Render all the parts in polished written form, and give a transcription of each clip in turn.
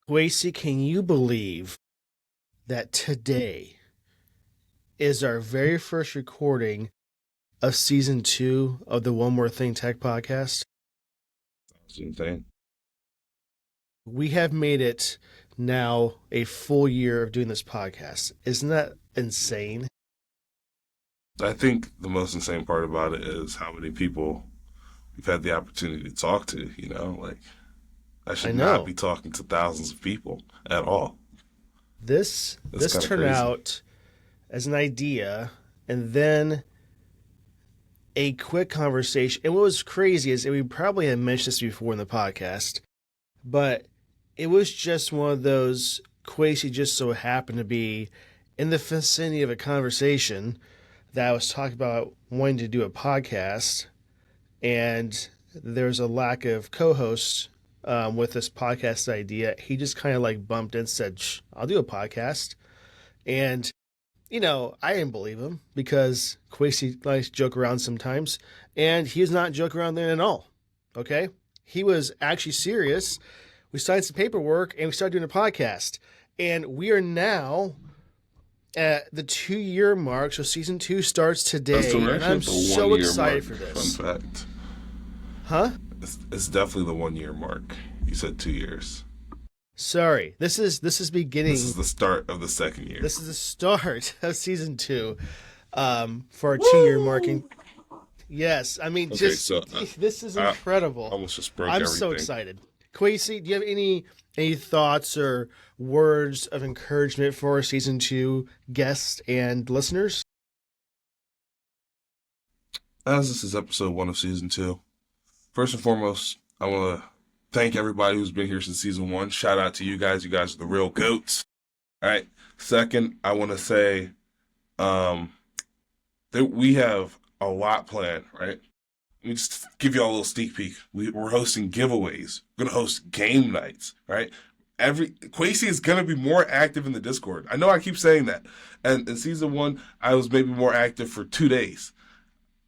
Quasi, can you believe that today is our very first recording of season 2 of the One More Thing Tech podcast? That's insane. We have made it now a full year of doing this podcast. Isn't that insane? I think the most insane part about it is how many people we've had the opportunity to talk to, like I I should not know. be talking to thousands of people at all. This That's this kind of turned crazy. out as an idea and then a quick conversation. And what was crazy is, and we probably had mentioned this before in the podcast, but it was just one of those Quasi just so happened to be in the vicinity of a conversation that I was talking about wanting to do a podcast, and there's a lack of co-hosts with this podcast idea. He just kind of like bumped in and said, Shh, I'll do a podcast. And, I didn't believe him because Quasi likes to joke around sometimes, and he was not joking around then at all. Okay? He was actually serious. We signed some paperwork and we started doing a podcast. And we are now at the 2-year mark. So season 2 starts That's today. we're And actually I'm at the so 1 year excited mark. for Fun this. fact. Huh? It's definitely the 1 year mark. You said 2 years. Sorry. This is beginning. This is the start of the second year. This is the start of season 2 for our 2-year marking. Yes. I mean, Okay, so this is I incredible. almost just broke I'm everything. so excited. Quasi, do you have any thoughts or words of encouragement for our season 2 guests and listeners? As this is episode 1 of season 2, first and foremost, I want to thank everybody who's been here since season 1. Shout out to you guys. You guys are the real goats. All right. Second, I want to say that we have a lot planned, right? Let me just give you all a little sneak peek. We're hosting giveaways. We're going to host game nights, right? Quasi is going to be more active in the Discord. I know I keep saying that. And in season 1, I was maybe more active for 2 days.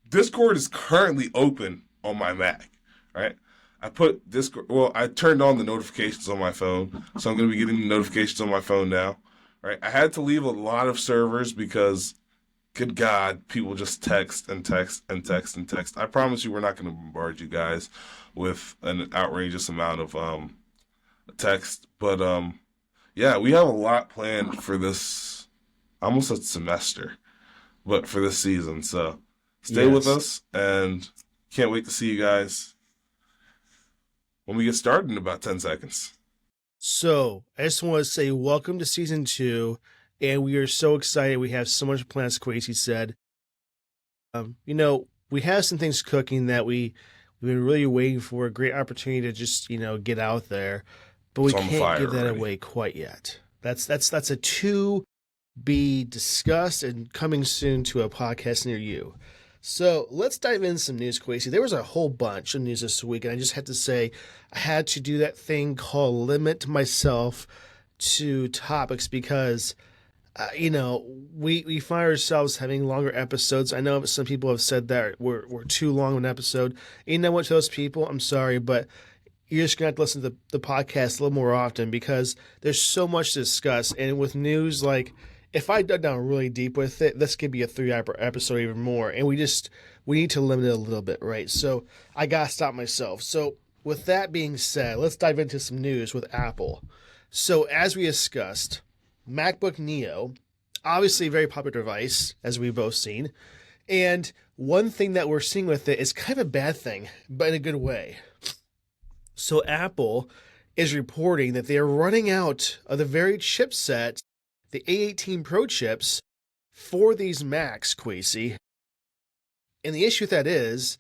Discord is currently open on my Mac, right? I turned on the notifications on my phone, so I'm going to be getting the notifications on my phone now, right? I had to leave a lot of servers because, good God, people just text and text and text and text. I promise you we're not going to bombard you guys with an outrageous amount of text, but yeah, we have a lot planned for this, I almost said semester, but for this season, so stay with Yes. us, and can't wait to see you guys when we get started in about 10 seconds. So I just want to say welcome to season 2, and we are so excited. We have so much plans, Quasi said. We have some things cooking that we've been really waiting for, a great opportunity to just, get out there, but we It's on the can't fire give that already. away quite yet. That's a to be discussed and coming soon to a podcast near you. So let's dive into some news, Quasi. There was a whole bunch of news this week, and I just had to say I had to do that thing called limit myself to topics because we find ourselves having longer episodes. I know some people have said that we're too long of an episode. You know what, to those people, I'm sorry, but you're just going to have to listen to the podcast a little more often because there's so much to discuss. And with news, like, if I dug down really deep with it, this could be a 3-hour episode even more. And we need to limit it a little bit, right? So I got to stop myself. So with that being said, let's dive into some news with Apple. So as we discussed, MacBook Neo, obviously a very popular device, as we've both seen. And one thing that we're seeing with it is kind of a bad thing, but in a good way. So Apple is reporting that they are running out of the very chipset, the A18 Pro chips, for these Macs, Quasi. And the issue with that is,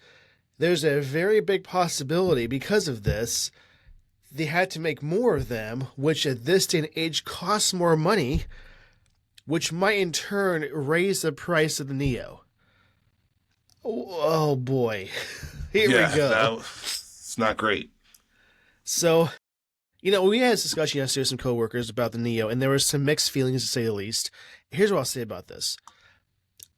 there's a very big possibility because of this, they had to make more of them, which at this day and age costs more money, which might in turn raise the price of the Neo. Oh boy. Here Yeah, we go. it's not great. So, we had this discussion yesterday with some coworkers about the Neo, and there was some mixed feelings to say the least. Here's what I'll say about this.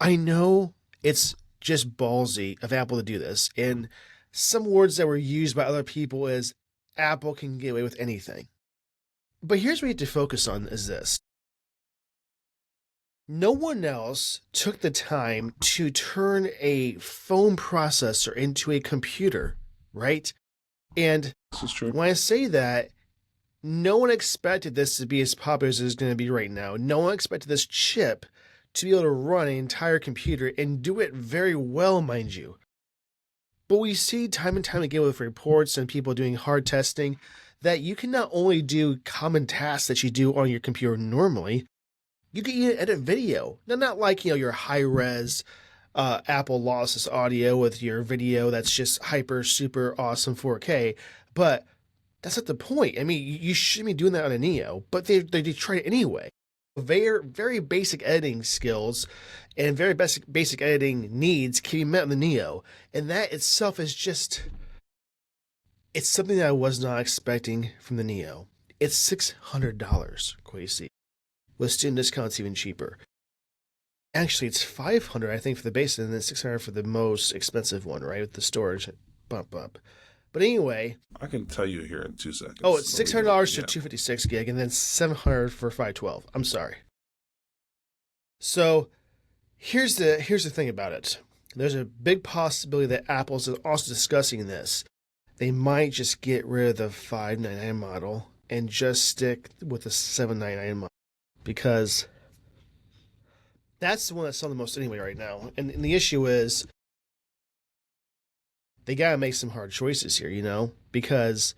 I know it's just ballsy of Apple to do this, and some words that were used by other people is Apple can get away with anything. But here's what you have to focus on is this. No one else took the time to turn a phone processor into a computer, right? And This is true. when I say that, no one expected this to be as popular as it's going to be right now. No one expected this chip to be able to run an entire computer and do it very well, mind you. But we see time and time again with reports and people doing hard testing that you can not only do common tasks that you do on your computer normally, you can even edit video. Now, not like, your high res Apple lossless audio with your video that's just hyper, super awesome 4K, but that's not the point. I mean, you shouldn't be doing that on a Neo, but they tried it anyway. Very, very basic editing skills and very basic editing needs can be met on the Neo. And that itself is just, it's something that I was not expecting from the Neo. It's $600, Quasi. With student discounts, even cheaper. Actually, it's $500, I think, for the base, and then $600 for the most expensive one, right? With the storage bump up. But anyway, I can tell you here in 2 seconds. oh, it's $600 to Yeah. 256 gig, and then $700 for 512. I'm sorry. So here's the thing about it. There's a big possibility that Apple's also discussing this. They might just get rid of the 599 model and just stick with the 799 model because that's the one that's selling the most anyway right now. And the issue is they gotta make some hard choices here, because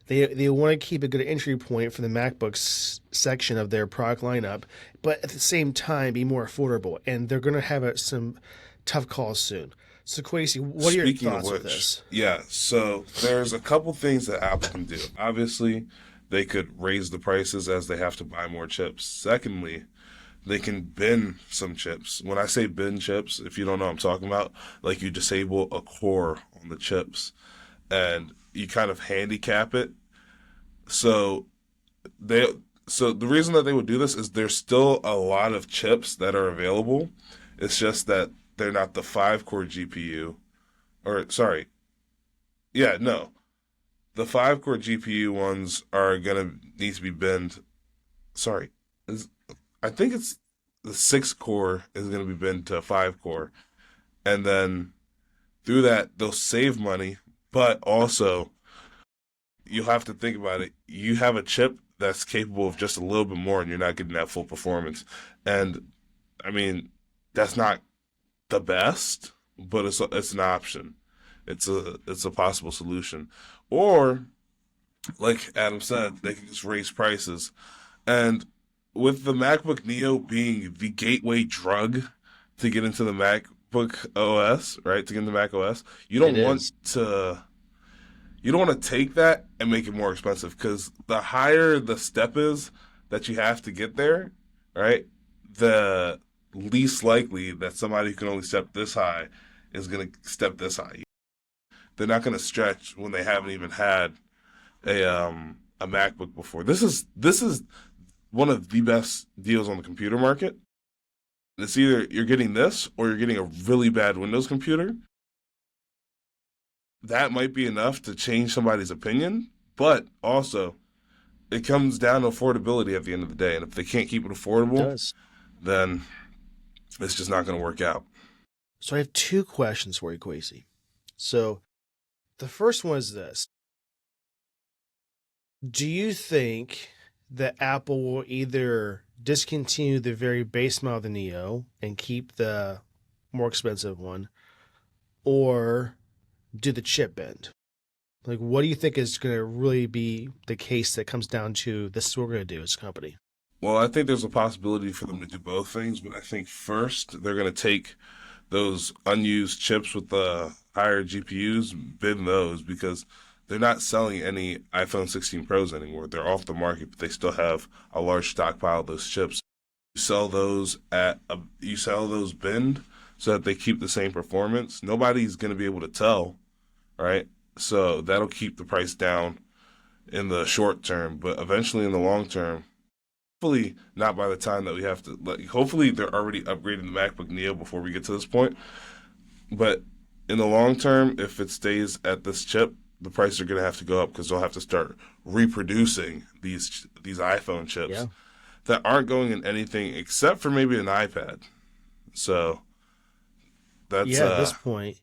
they want to keep a good entry point for the MacBooks section of their product lineup, but at the same time be more affordable. And they're gonna have some tough calls soon. So, Quasi, what are your thoughts with this? Yeah, so there's a couple things that Apple can do. Obviously, they could raise the prices as they have to buy more chips. Secondly, they can bin some chips. When I say bin chips, if you don't know what I'm talking about, like you disable a core on the chips and you kind of handicap it. So the reason that they would do this is there's still a lot of chips that are available. It's just that they're not the 5-core GPU. Or sorry. Yeah, no. The 5-core GPU ones are gonna need to be binned. Sorry. I think it's the 6-core is going to be binned to 5-core. And then through that, they'll save money, but also you'll have to think about it. You have a chip that's capable of just a little bit more and you're not getting that full performance. And I mean, that's not the best, but it's an option. It's a possible solution. Or, like Adam said, they can just raise prices. And with the MacBook Neo being the gateway drug to get into the MacBook OS, right? To get into Mac OS, you don't want to take that and make it more expensive because the higher the step is that you have to get there, right? The least likely that somebody who can only step this high is going to step this high. They're not going to stretch when they haven't even had a MacBook before. This is one of the best deals on the computer market. It's either you're getting this or you're getting a really bad Windows computer. That might be enough to change somebody's opinion, but also it comes down to affordability at the end of the day. And if they can't keep it affordable, then it's just not going to work out. So I have 2 questions for you, Quasi. So the first one is this. Do you think that Apple will either discontinue the very base model of the Neo and keep the more expensive one, or do the chip bend? Like, what do you think is going to really be the case that comes down to this is what we're going to do as a company? Well, I think there's a possibility for them to do both things, but I think first they're going to take those unused chips with the higher GPUs, bin those, because they're not selling any iPhone 16 Pros anymore. They're off the market, but they still have a large stockpile of those chips. You sell those binned so that they keep the same performance. Nobody's going to be able to tell, right? So that'll keep the price down in the short term, but eventually in the long term, hopefully not by the time that we have to, hopefully they're already upgrading the MacBook Neo before we get to this point. But in the long term, if it stays at this chip, the prices are going to have to go up because they'll have to start reproducing these iPhone chips Yeah. that aren't going in anything except for maybe an iPad. So that's Yeah, at this point.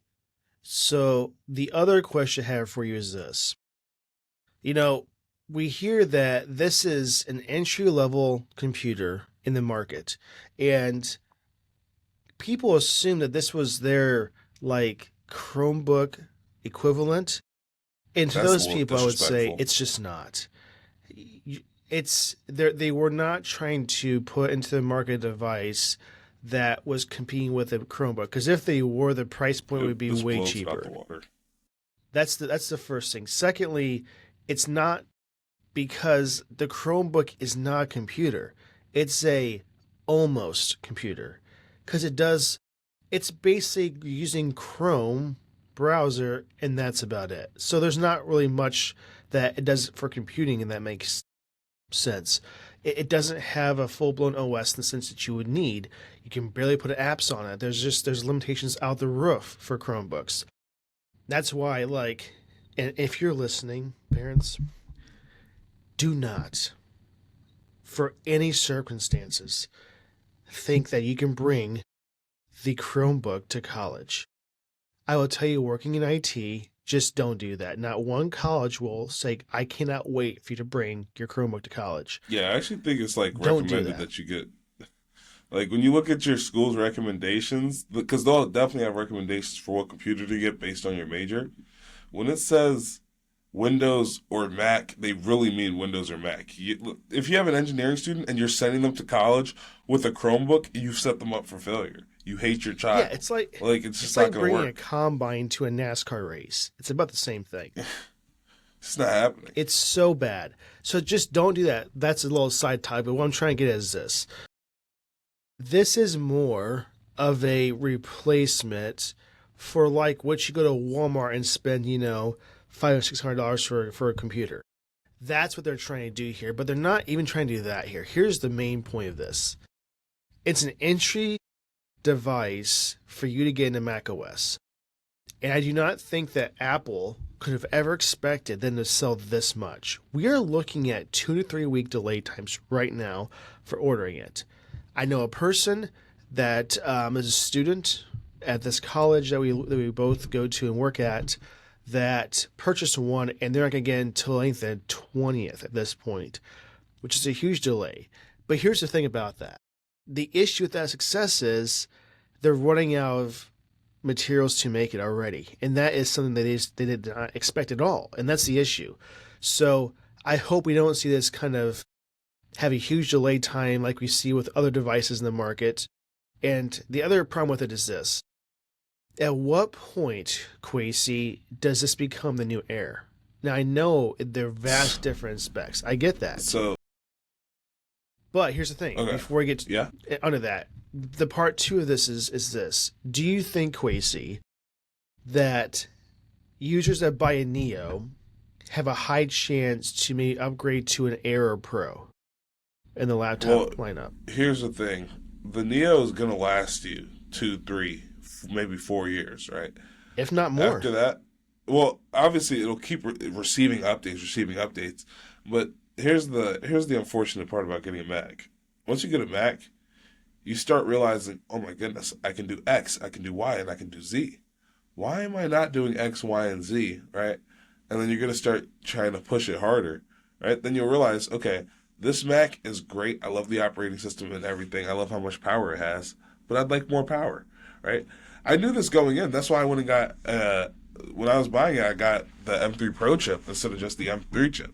So the other question I have for you is this. You know, we hear that this is an entry level computer in the market, and people assume that this was their like Chromebook equivalent. And to that's a those little people, I would say disrespectful. it's just not. It's they were not trying to put into the market a device that was competing with a Chromebook, because if they were, the price point would be This way blows it out the cheaper. water. That's the first thing. Secondly, it's not because the Chromebook is not a computer. It's a almost computer, because it's basically using Chrome browser, and that's about it. So there's not really much that it does for computing, and that makes sense. It doesn't have a full blown OS in the sense that you would need. You can barely put apps on it. There's limitations out the roof for Chromebooks. That's why, like, and if you're listening, parents, do not, for any circumstances, think that you can bring the Chromebook to college. I will tell you, working in IT, just don't do that. Not one college will say, I cannot wait for you to bring your Chromebook to college. Yeah, I actually think it's like Don't do recommended that. that you get, like, when you look at your school's recommendations, because they'll definitely have recommendations for what computer to get based on your major. When it says Windows or Mac, they really mean Windows or Mac. If you have an engineering student and you're sending them to college with a Chromebook, you've set them up for failure. You hate your Yeah, child. Like, it's just it's not like going to bringing a work. combine to a NASCAR race. It's about the same thing. It's not happening. It's so bad. So just don't do that. That's a little side topic, but what I'm trying to get at is this. This is more of a replacement for like what you go to Walmart and spend, $500 or $600 for a computer. That's what they're trying to do here, but they're not even trying to do that here. Here's the main point of this. It's an entry device for you to get into macOS. And I do not think that Apple could have ever expected them to sell this much. We are looking at 2 to 3 week delay times right now for ordering it. I know a person that is a student at this college that we both go to and work at that purchased one, and they're not going to get it until I think the 20th at this point, which is a huge delay. But here's the thing about that. The issue with that success is they're running out of materials to make it already, and that is something that they did not expect at all, and that's the issue. So I hope we don't see this kind of have a huge delay time like we see with other devices in the market. And the other problem with it is this. At what point, Quasi, does this become the new Air? Now, I know they're vast different specs. I get that. So, But here's the thing. okay. Before we get Yeah. onto that, the part two of this is this. Do you think, Quasi, that users that buy a Neo have a high chance to maybe upgrade to an Air or Pro in the laptop lineup? Here's the thing. The Neo is going to last you 2, 3, maybe 4 years, right? If not more. After that, well, obviously it'll keep receiving updates. But here's the unfortunate part about getting a Mac. Once you get a Mac, you start realizing, oh my goodness, I can do X, I can do Y, and I can do Z. Why am I not doing X, Y, and Z, right? And then you're going to start trying to push it harder, right? Then you'll realize, okay, this Mac is great. I love the operating system and everything. I love how much power it has, but I'd like more power, right? I knew this going in. That's why I went and got, when I was buying it, I got the M3 Pro chip instead of just the M3 chip,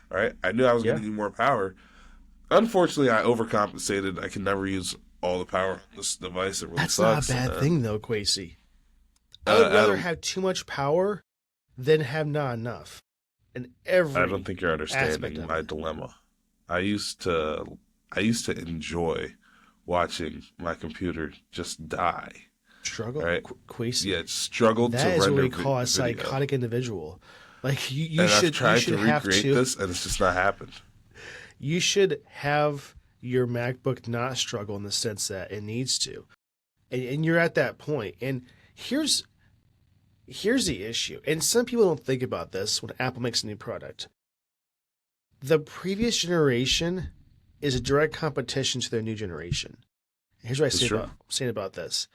right? I knew I was going to need more power. Unfortunately, I overcompensated. I can never use all the power on this device. It really That's sucks. not a bad thing, though, Quasi. I would rather Adam, have too much power than have not enough. In every I don't think you're aspect understanding of my it. dilemma. I used to enjoy watching my computer just die. Struggle, Right? Quasi. Yeah, it struggled to That is what render we call a video. psychotic individual. Like you And I've should tried to have recreate to this, and it's just not happened. you should have your MacBook not struggle in the sense that it needs to. And you're at that point. And here's Here's the issue, and some people don't think about this when Apple makes a new product. The previous generation is a direct competition to their new generation. Here's what I'm saying about this.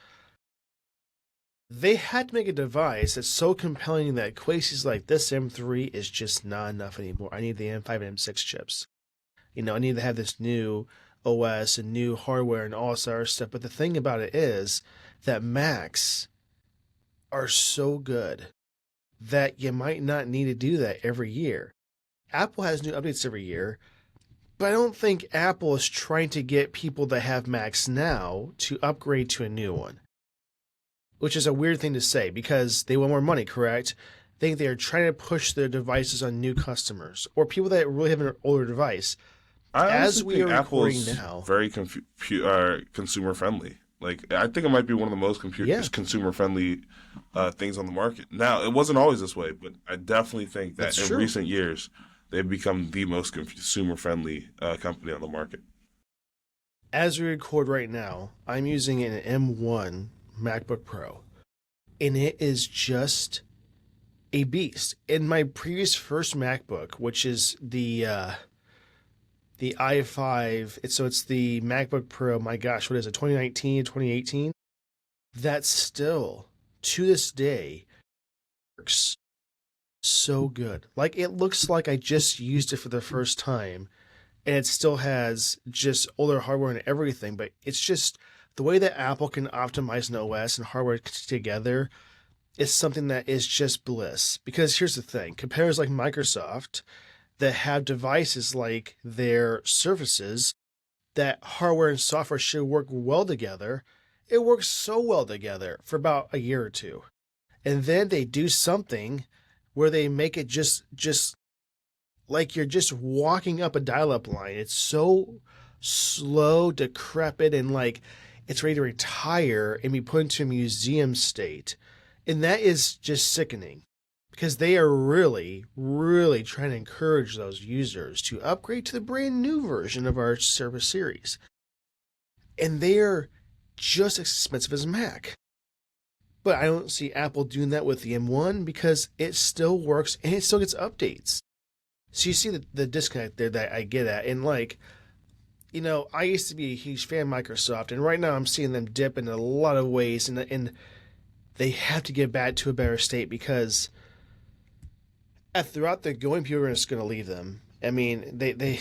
They had to make a device that's so compelling that Quasi's like, this M3 is just not enough anymore. I need the M5 and M6 chips. I need to have this new OS and new hardware and all this other stuff. But the thing about it is that Macs are so good that you might not need to do that every year. Apple has new updates every year, but I don't think Apple is trying to get people that have Macs now to upgrade to a new one. Which is a weird thing to say because they want more money, correct? I think they are trying to push their devices on new customers or people that really have an older device. As we are recording now, very consumer friendly. Like, I think it might be one of the most consumer friendly things on the market. Now, it wasn't always this way, but I definitely think that in recent years they've become the most consumer friendly company on the market. As we record right now, I'm using an M1 MacBook Pro, and it is just a beast. In my previous first MacBook, which is the i5, it's the MacBook Pro, my gosh, what is it, 2019, 2018? That still, to this day, works so good. Like, it looks like I just used it for the first time, and it still has just older hardware and everything, but it's just the way that Apple can optimize an OS and hardware together is something that is just bliss. Because here's the thing, competitors like Microsoft that have devices like their Surfaces that hardware and software should work well together, it works so well together for about a year or two. And then they do something where they make it just like you're just walking up a dial-up line. It's so slow, decrepit, and like it's ready to retire and be put into a museum state. And that is just sickening because they are really, really trying to encourage those users to upgrade to the brand new version of our Surface series. And they are just as expensive as Mac. But I don't see Apple doing that with the M1 because it still works and it still gets updates. So you see the disconnect there that I get at. And like, I used to be a huge fan of Microsoft, and right now I'm seeing them dip in a lot of ways, and they have to get back to a better state because throughout the going, people are just going to leave them. I mean, they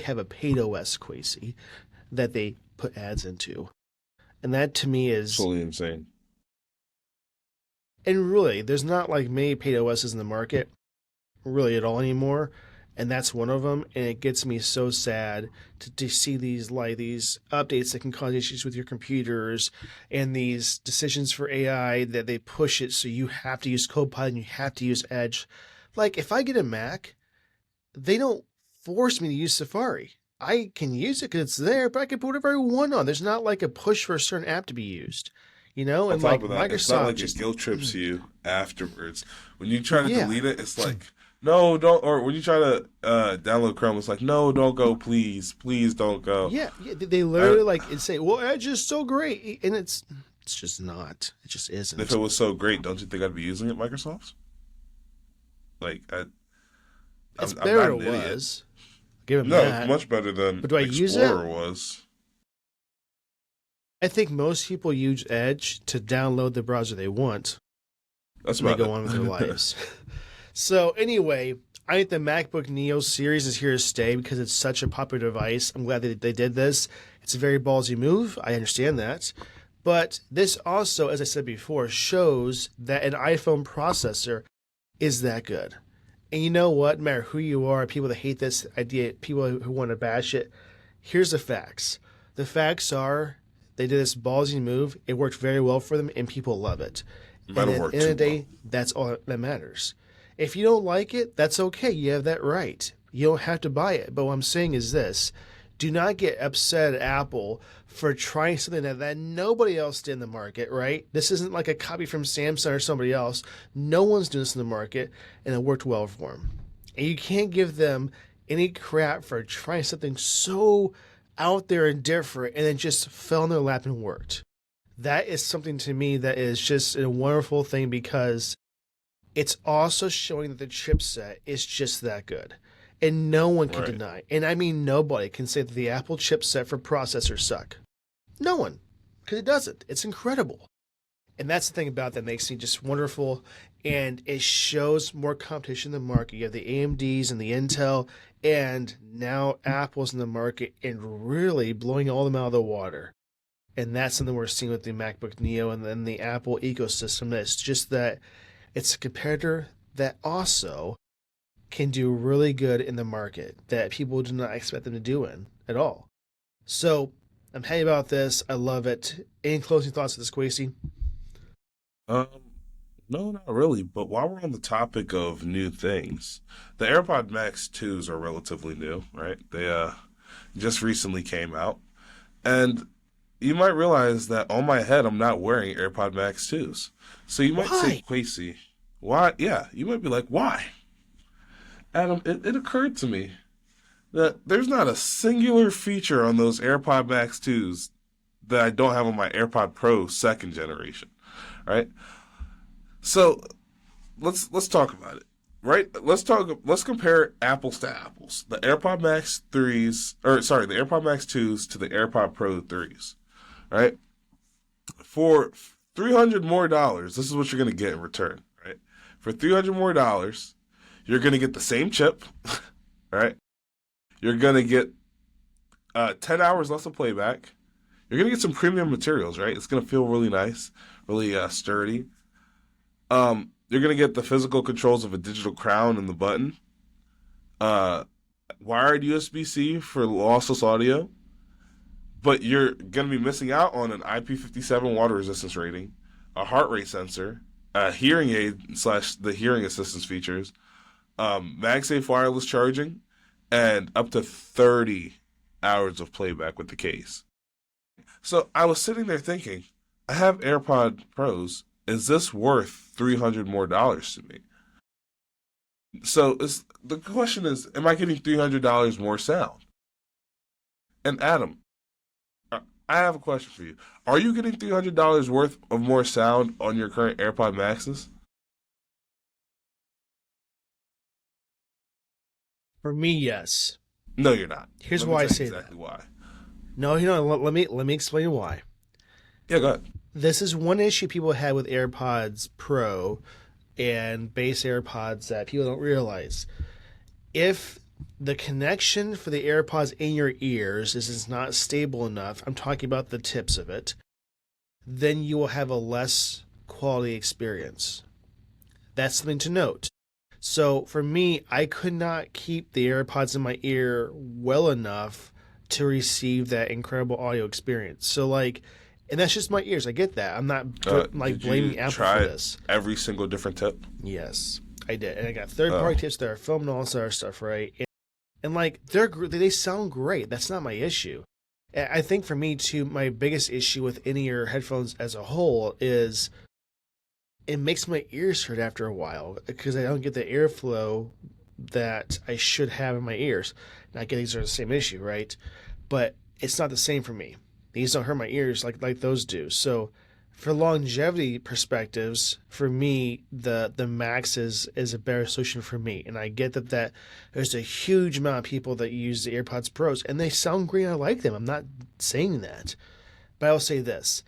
have a paid OS, Quasi, that they put ads into, and that to me is totally insane. And really, there's not like many paid OSs in the market, really at all anymore. And that's one of them, and it gets me so sad to see these updates that can cause issues with your computers and these decisions for AI that they push it so you have to use Copilot and you have to use Edge. Like, if I get a Mac, they don't force me to use Safari. I can use it because it's there, but I can put whatever I want on. There's not like a push for a certain app to be used. And like Microsoft, it's not like it guilt trips you afterwards. When you try to delete it, it's like, no, don't. Or when you try to download Chrome, it's like, no, don't go, please don't go. Yeah, they literally say, well, Edge is so great, and it's just not. It just isn't. If it was so great, don't you think I'd be using it, Microsoft? Like, it's better than it was. Give him that. It's much better than but do I use it? Explorer was. I think most people use Edge to download the browser they want. That's about it. They go on with their lives. So anyway, I think the MacBook Neo series is here to stay because it's such a popular device. I'm glad that they did this. It's a very ballsy move. I understand that. But this also, as I said before, shows that an iPhone processor is that good. And you know what? No matter who you are, people that hate this idea, people who want to bash it, here's the facts. The facts are they did this ballsy move. It worked very well for them, and people love it. And at the end of the day, that's all that matters. If you don't like it, that's okay. You have that right. You don't have to buy it. But what I'm saying is this. Do not get upset at Apple for trying something that nobody else did in the market, right? This isn't like a copy from Samsung or somebody else. No one's doing this in the market, and it worked well for them. And you can't give them any crap for trying something so out there and different and then just fell in their lap and worked. That is something to me that is just a wonderful thing because it's also showing that the chipset is just that good. And no one can Right. deny, and I mean nobody can say that the Apple chipset for processors suck. No one, because it doesn't. It's incredible. And that's the thing about that makes me just wonderful. And it shows more competition in the market. You have the AMDs and the Intel, and now Apple's in the market and really blowing all of them out of the water. And that's something we're seeing with the MacBook Neo and then the Apple ecosystem. That's just that it's a competitor that also can do really good in the market that people do not expect them to do in at all. So I'm happy about this. I love it. Any closing thoughts of this, Quasey? Um, no, not really. But while we're on the topic of new things, the AirPod Max 2s are relatively new, right? They just recently came out. And you might realize that on my head I'm not wearing AirPod Max 2s. So you might say, Why? Quasey, why? Yeah, you might be like, why? Adam, it occurred to me that there's not a singular feature on those AirPod Max 2s that I don't have on my AirPod Pro second generation, right? So let's talk about it. Right? Let's compare apples to apples. The AirPod Max 3s or sorry, the AirPod Max 2s to the AirPod Pro 3s. Right? For $300 more, this is what you're going to get in return, right? For $300 more, you're going to get the same chip, right? You're going to get 10 hours less of playback. You're going to get some premium materials, right? It's going to feel really nice, really sturdy. You're gonna get the physical controls of a digital crown and the button. Uh, Wired USB-C for lossless audio, but you're gonna be missing out on an IP57 water resistance rating, a heart rate sensor, a hearing aid slash the hearing assistance features, MagSafe wireless charging, and up to 30 hours of playback with the case. So I was sitting there thinking, I have AirPod Pros. Is this worth $300 more to me? So the question is, am I getting $300 more sound? And Adam, I have a question for you. Are you getting $300 worth of more sound on your current AirPod Maxes? For me, yes. No, you're not. Here's Let me why I tell you say that. exactly why. No, let me explain why. Yeah, go ahead. This is one issue people had with AirPods Pro and base AirPods that people don't realize. If the connection for the AirPods in your ears is not stable enough, I'm talking about the tips of it, then you will have a less quality experience. That's something to note. So for me, I could not keep the AirPods in my ear well enough to receive that incredible audio experience. So like, and that's just my ears. I get that. I'm not like Did you blaming Apple for try this. every single different tip? Yes, I did, and I got third Oh, party tips that are filmed and all this other stuff, right? And like they sound great. That's not my issue. I think for me too, my biggest issue with in-ear headphones as a whole is it makes my ears hurt after a while because I don't get the airflow that I should have in my ears. And I get these are the same issue, right? But it's not the same for me. These don't hurt my ears like those do. So for longevity perspectives, for me, the Max is a better solution for me. And I get that there's a huge amount of people that use the AirPods Pros and they sound great. I like them. I'm not saying that. But I will say this.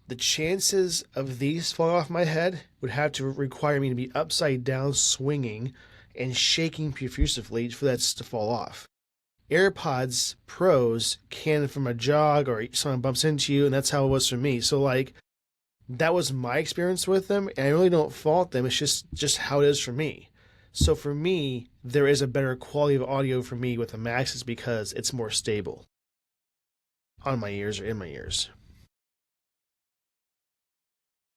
The chances of these falling off my head would have to require me to be upside down swinging and shaking profusely for that to fall off. AirPods Pros can from a jog or someone bumps into you, and that's how it was for me. So like that was my experience with them, and I really don't fault them. It's just how it is for me. So for me, there is a better quality of audio for me with the Maxes because it's more stable on my ears or in my ears.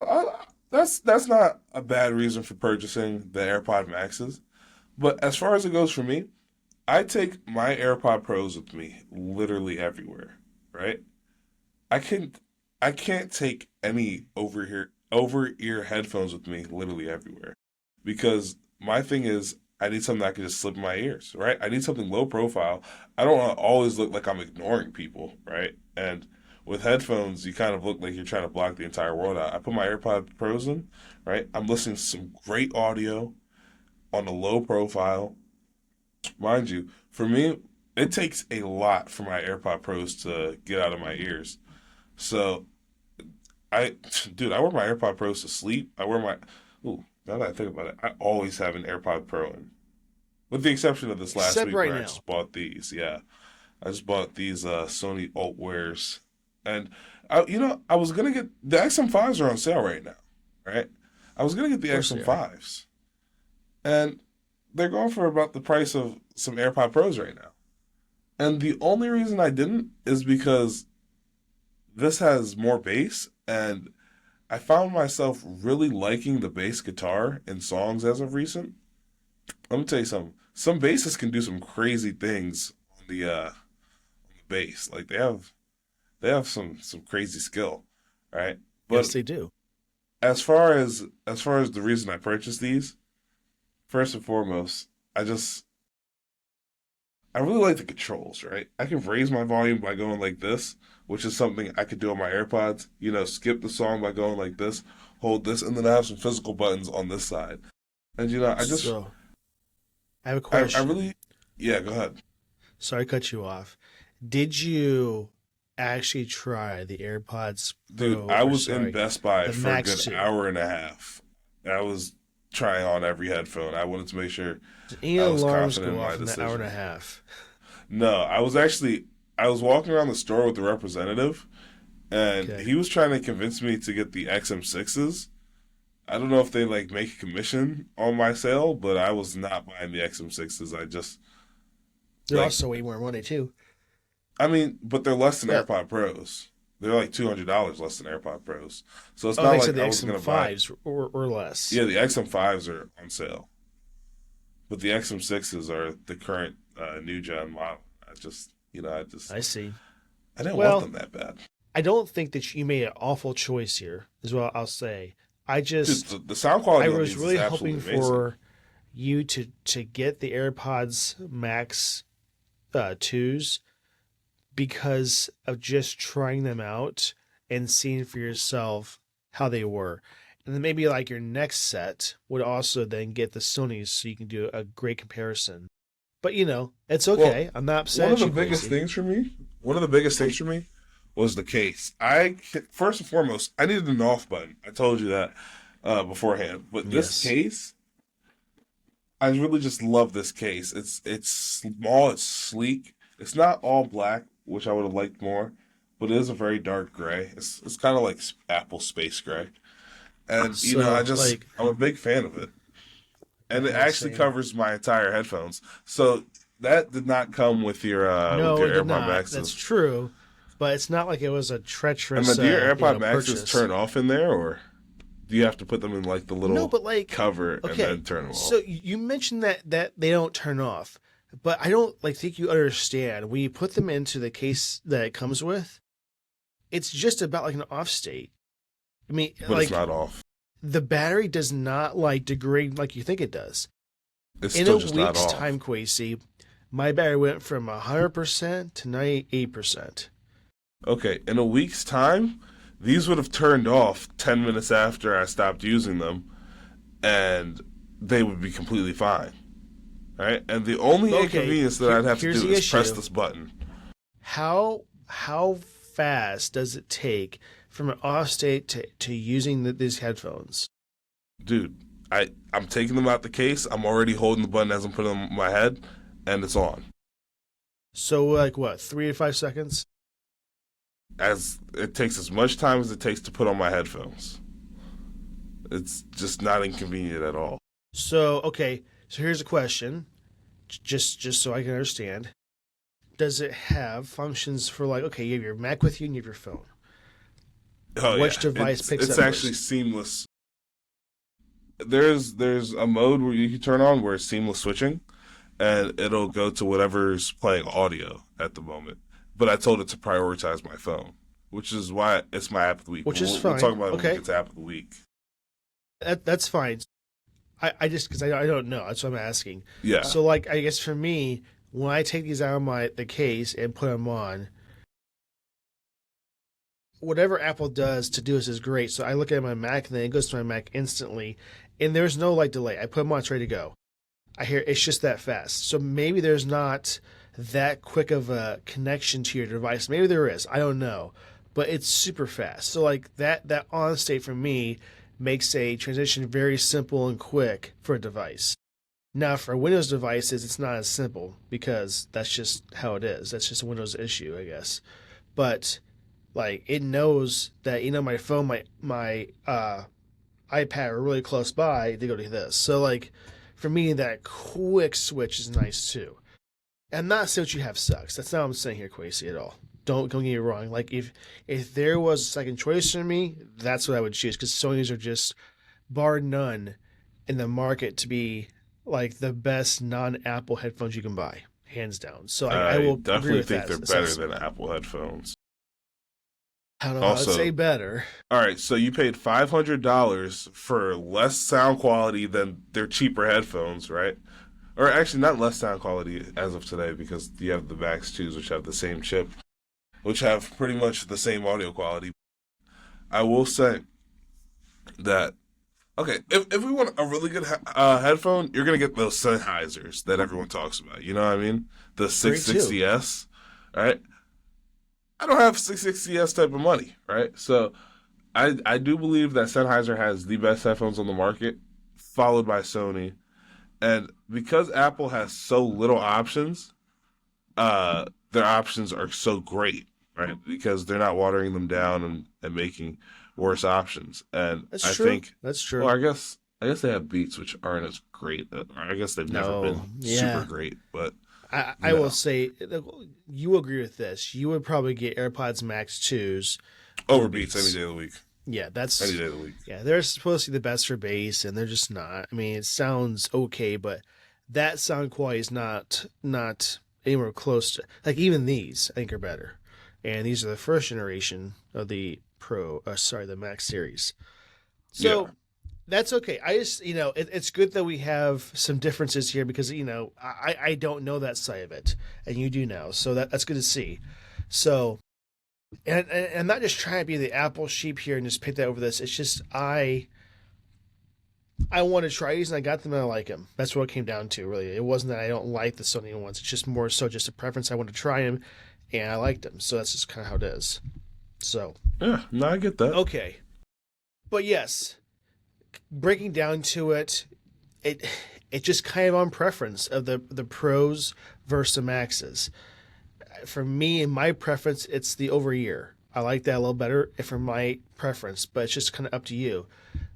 uh, that's not a bad reason for purchasing the AirPod Maxes. But as far as it goes for me, I take my AirPod Pros with me literally everywhere, right? I can I can't take any over ear headphones with me literally everywhere because my thing is I need something that I can just slip in my ears, right? I need something low profile. I don't want to always look like I'm ignoring people, right? And with headphones, you kind of look like you're trying to block the entire world out. I put my AirPods Pros in, right? I'm listening to some great audio on a low profile. Mind you, for me, it takes a lot for my AirPod Pros to get out of my ears. So I, dude, I wear my AirPod Pros to sleep. Now that I think about it, I always have an AirPod Pro in. With the exception of this last Except week right where I now. just bought these. Yeah. I just bought these Sony Ultwears. And, I was going to get, the XM5s are on sale right now, right? I was going to get the Of course they are. XM5s. And they're going for about the price of some AirPod Pros right now. And the only reason I didn't is because this has more bass, and I found myself really liking the bass guitar in songs as of recent. Let me tell you something. Some bassists can do some crazy things on the bass. Like they have some crazy skill, right? Yes, But they do. as far as the reason I purchased these, first and foremost, I really like the controls, right? I can raise my volume by going like this, which is something I could do on my AirPods. Skip the song by going like this, hold this, and then I have some physical buttons on this side. And So, I have a I question. really, yeah, go ahead. Sorry to cut you off. Did you actually try the AirPods Dude, Pro, I or was in sorry, Best Buy the for a Max good 2? hour and a half. I was trying on every headphone. I wanted to make sure Did any I was alarms confident go in my off in that hour and a decision. half? No, I was walking around the store with the representative, and Okay. he was trying to convince me to get the XM6s. I don't know if they like make a commission on my sale, but I was not buying the XM6s. I just They're like, also way more money, too. I mean, but they're less than Well, AirPod Pros. They're like $200 less than AirPod Pros. So it's oh, not they said like the I was gonna buy. XM5s or less. Yeah, the XM5s are on sale, but the XM6s are the current new gen model. I see. I didn't want Well, them that bad. I don't think that you made an awful choice here, is what I'll say. I Dude, just, the sound I quality on was these is really hoping absolutely amazing. for you to get the AirPods Max 2s because of just trying them out and seeing for yourself how they were. And then maybe like your next set would also then get the Sonys so you can do a great comparison. But it's Well, okay. I'm not one upset of at the you, biggest Quasey. things for me, one of the biggest things for me was the case. I first and foremost, I needed an off button. I told you that beforehand. But this Yes. case, I really just love this case. It's small, it's sleek. It's not all black, which I would have liked more, but it is a very dark gray. It's kind of like Apple space gray, and So, like, I'm a big fan of it, and it okay, actually same. covers my entire headphones. So that did not come with No, your it did AirPod not. That's Maxes. true. But it's not like it was a And then, treacherous, do your AirPod Maxes purchase. turn off in there, or do you have to put them in like the No, little but like, cover and okay. then turn them So off? you mentioned that they don't turn off, but I don't like think you understand. When you put them into the case that it comes with, it's just about like an off state. I mean, But it's like not off. the battery does not like degrade like you think it does. It's In still a just not week's off. time, Quasi, my battery went from 100% to 98%. Okay, in a week's time, these would have turned off 10 minutes after I stopped using them, and they would be completely fine. Right? And the only Okay, inconvenience that I'd have to here's do the is press issue. this button. How fast does it take from an off state to using these headphones? Dude, I'm taking them out the case. I'm already holding the button as I'm putting them on my head, and it's on. So like what, 3 to 5 seconds? As it takes as much time as it takes to put on my headphones. It's just not inconvenient at all. So okay, so here's a question, just so I can understand. Does it have functions for like okay, you have your Mac with you and you have your phone? Oh yeah, Which device picks it's up actually first? seamless. There's a mode where you can turn on where it's seamless switching, and it'll go to whatever's playing audio at the moment. But I told it to prioritize my phone, which is why it's my app of the week. Which is We'll talk fine. about it when we Okay, get to app of the week. that's fine. I just because I don't know, that's what I'm asking. Yeah. So like I guess for me, when I take these out of the case and put them on, whatever Apple does to do this is great. So I look at my Mac and then it goes to my Mac instantly, and there's no like delay. I put them on, it's ready to go. I hear it's just that fast. So maybe there's not that quick of a connection to your device. Maybe there is. I don't know, but it's super fast. So like that on state for me makes a transition very simple and quick for a device. Now for Windows devices, it's not as simple because that's just how it is. That's just a Windows issue, I guess. But like it knows that my phone, my iPad are really close by. They go to this. So like for me, that quick switch is nice too. And not saying what you have sucks. That's not what I'm saying here, Quasi, at all. Don't get me wrong. Like if there was a second choice for me, that's what I would choose because Sony's are just bar none in the market to be like the best non-Apple headphones you can buy, hands down. So I will definitely agree with think that. they're better than Apple headphones. I don't know Also, how to say better. All right, so you paid $500 for less sound quality than their cheaper headphones, right? Or actually, not less sound quality as of today because you have the Max 2s, which have the same chip, which have pretty much the same audio quality. I will say that, okay, if we want a really good headphone, you're going to get those Sennheisers that everyone talks about. You know what I mean? The 660S, right? I don't have 660S type of money, right? So I do believe that Sennheiser has the best headphones on the market, followed by Sony. And because Apple has so little options, their options are so great, right? Because they're not watering them down and making worse options. And That's I true. think That's true. well, I guess they have Beats, which aren't as great. I guess they've never been super great, but I will say you agree with this. You would probably get AirPods Max 2s over Beats any day of the week. Yeah, that's any day of the week. Yeah, they're supposed to be the best for bass, and they're just not. I mean, it sounds okay, but that sound quality is not anywhere close to like even these. I think are better, and these are the first generation of the the Max series. So. Yeah. That's okay. I just, it's good that we have some differences here because, I don't know that side of it and you do now. So that's good to see. So, and I'm not just trying to be the Apple sheep here and just pick that over this. It's just, I want to try these and I got them and I like them. That's what it came down to, really. It wasn't that I don't like the Sony ones. It's just more so just a preference. I want to try them and I liked them. So that's just kind of how it is. So. Yeah, no, I get that. Okay. But yes. Breaking down to it just kind of on preference of the pros versus the maxes. For me, in my preference, it's the over ear. I like that a little better for my preference, but it's just kind of up to you.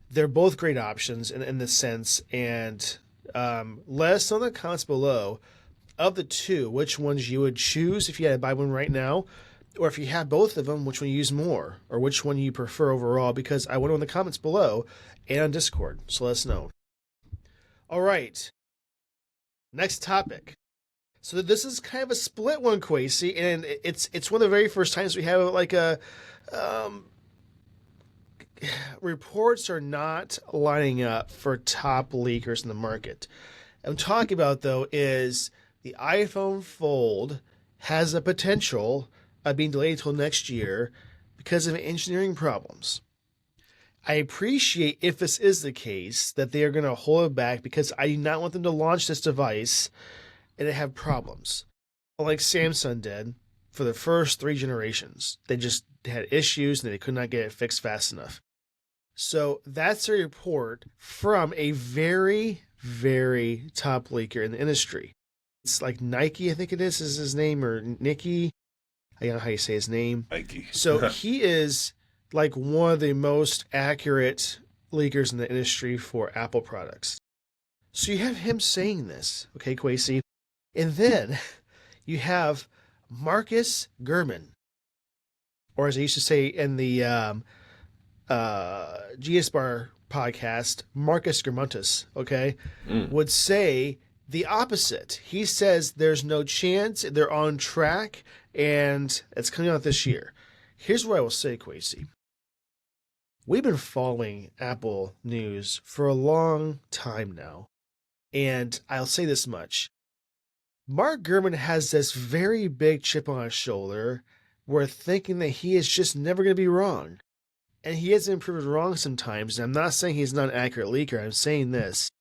They're both great options in this sense, and let us know in the comments below of the two, which ones you would choose if you had to buy one right now, or if you have both of them, which one you use more, or which one you prefer overall, because I want to know in the comments below and on Discord, so let us know. All right, next topic. So this is kind of a split one, Quasi, and it's one of the very first times we have like a reports are not lining up for top leakers in the market. I'm talking about though is the iPhone Fold has a potential of being delayed until next year because of engineering problems. I appreciate if this is the case that they are going to hold it back because I do not want them to launch this device and it have problems. Like Samsung did for the first 3 generations. They just had issues and they could not get it fixed fast enough. So that's a report from a very, very top leaker in the industry. It's like Nike, I think it is his name, or Nicky. I don't know how you say his name. Nike. So he is like one of the most accurate leakers in the industry for Apple products. So you have him saying this, okay, Quasi? And then you have Marcus Gurman, or as I used to say in the GS Bar podcast, Marcus Germantus, okay, would say the opposite. He says there's no chance, they're on track, and it's coming out this year. Here's what I will say, Quasi. We've been following Apple news for a long time now, and I'll say this much. Mark Gurman has this very big chip on his shoulder we're thinking that he is just never going to be wrong. And he has been proven wrong sometimes. And I'm not saying he's not an accurate leaker. I'm saying this.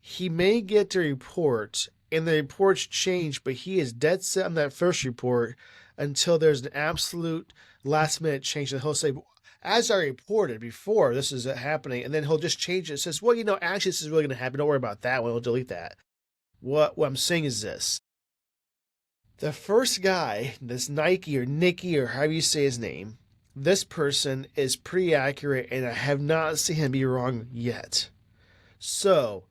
He may get a report, and the reports change, but he is dead set on that first report until there's an absolute last-minute change. And he'll say, as I reported before, this is happening. And then he'll just change it. Says, well, actually, this is really going to happen. Don't worry about that one. We'll delete that. What I'm saying is this. The first guy, this Nike or Nicky or however you say his name, this person is pretty accurate, and I have not seen him be wrong yet. So,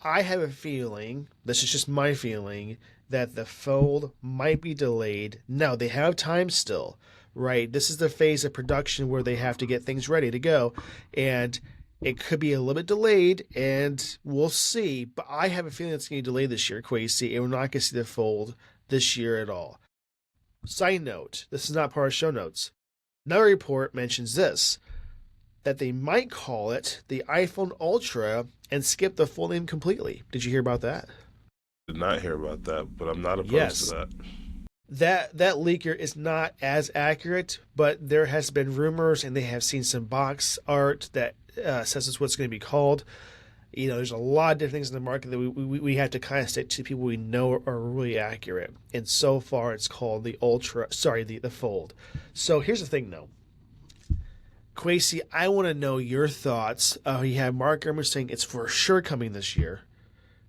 I have a feeling, this is just my feeling, that the Fold might be delayed. Now, they have time still, right? This is the phase of production where they have to get things ready to go, and it could be a little bit delayed, and we'll see. But I have a feeling it's going to be delayed this year, Quasi, and we're not going to see the Fold this year at all. Side note, this is not part of show notes. Another report mentions this, that they might call it the iPhone Ultra and skip the full name completely. Did you hear about that? Did not hear about that, but I'm not opposed to that. That leaker is not as accurate, but there has been rumors, and they have seen some box art that says it's what's going to be called. There's a lot of different things in the market that we have to kind of stick to people we know are really accurate. And so far, it's called the the Fold. So here's the thing, though. Quasi, I want to know your thoughts. You have Mark Gurman saying it's for sure coming this year,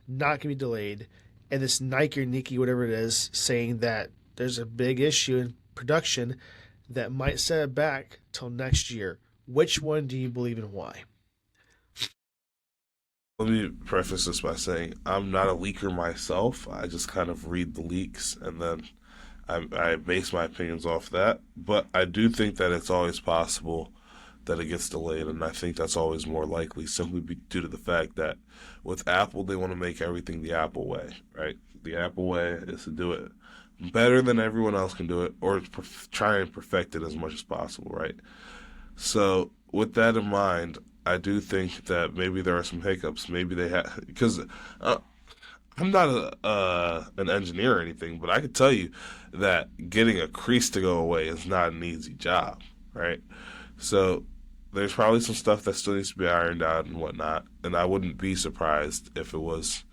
not going to be delayed. And this Nike or Nikki, whatever it is, saying that there's a big issue in production that might set it back till next year. Which one do you believe and why? Let me preface this by saying I'm not a leaker myself. I just kind of read the leaks and then I base my opinions off that. But I do think that it's always possible that it gets delayed, and I think that's always more likely simply due to the fact that with Apple, they want to make everything the Apple way, right? The Apple way is to do it better than everyone else can do it, or try and perfect it as much as possible, right? So with that in mind, I do think that maybe there are some hiccups. Maybe they have, because I'm not an engineer or anything, but I can tell you that getting a crease to go away is not an easy job, right? So there's probably some stuff that still needs to be ironed out and whatnot, and I wouldn't be surprised if it was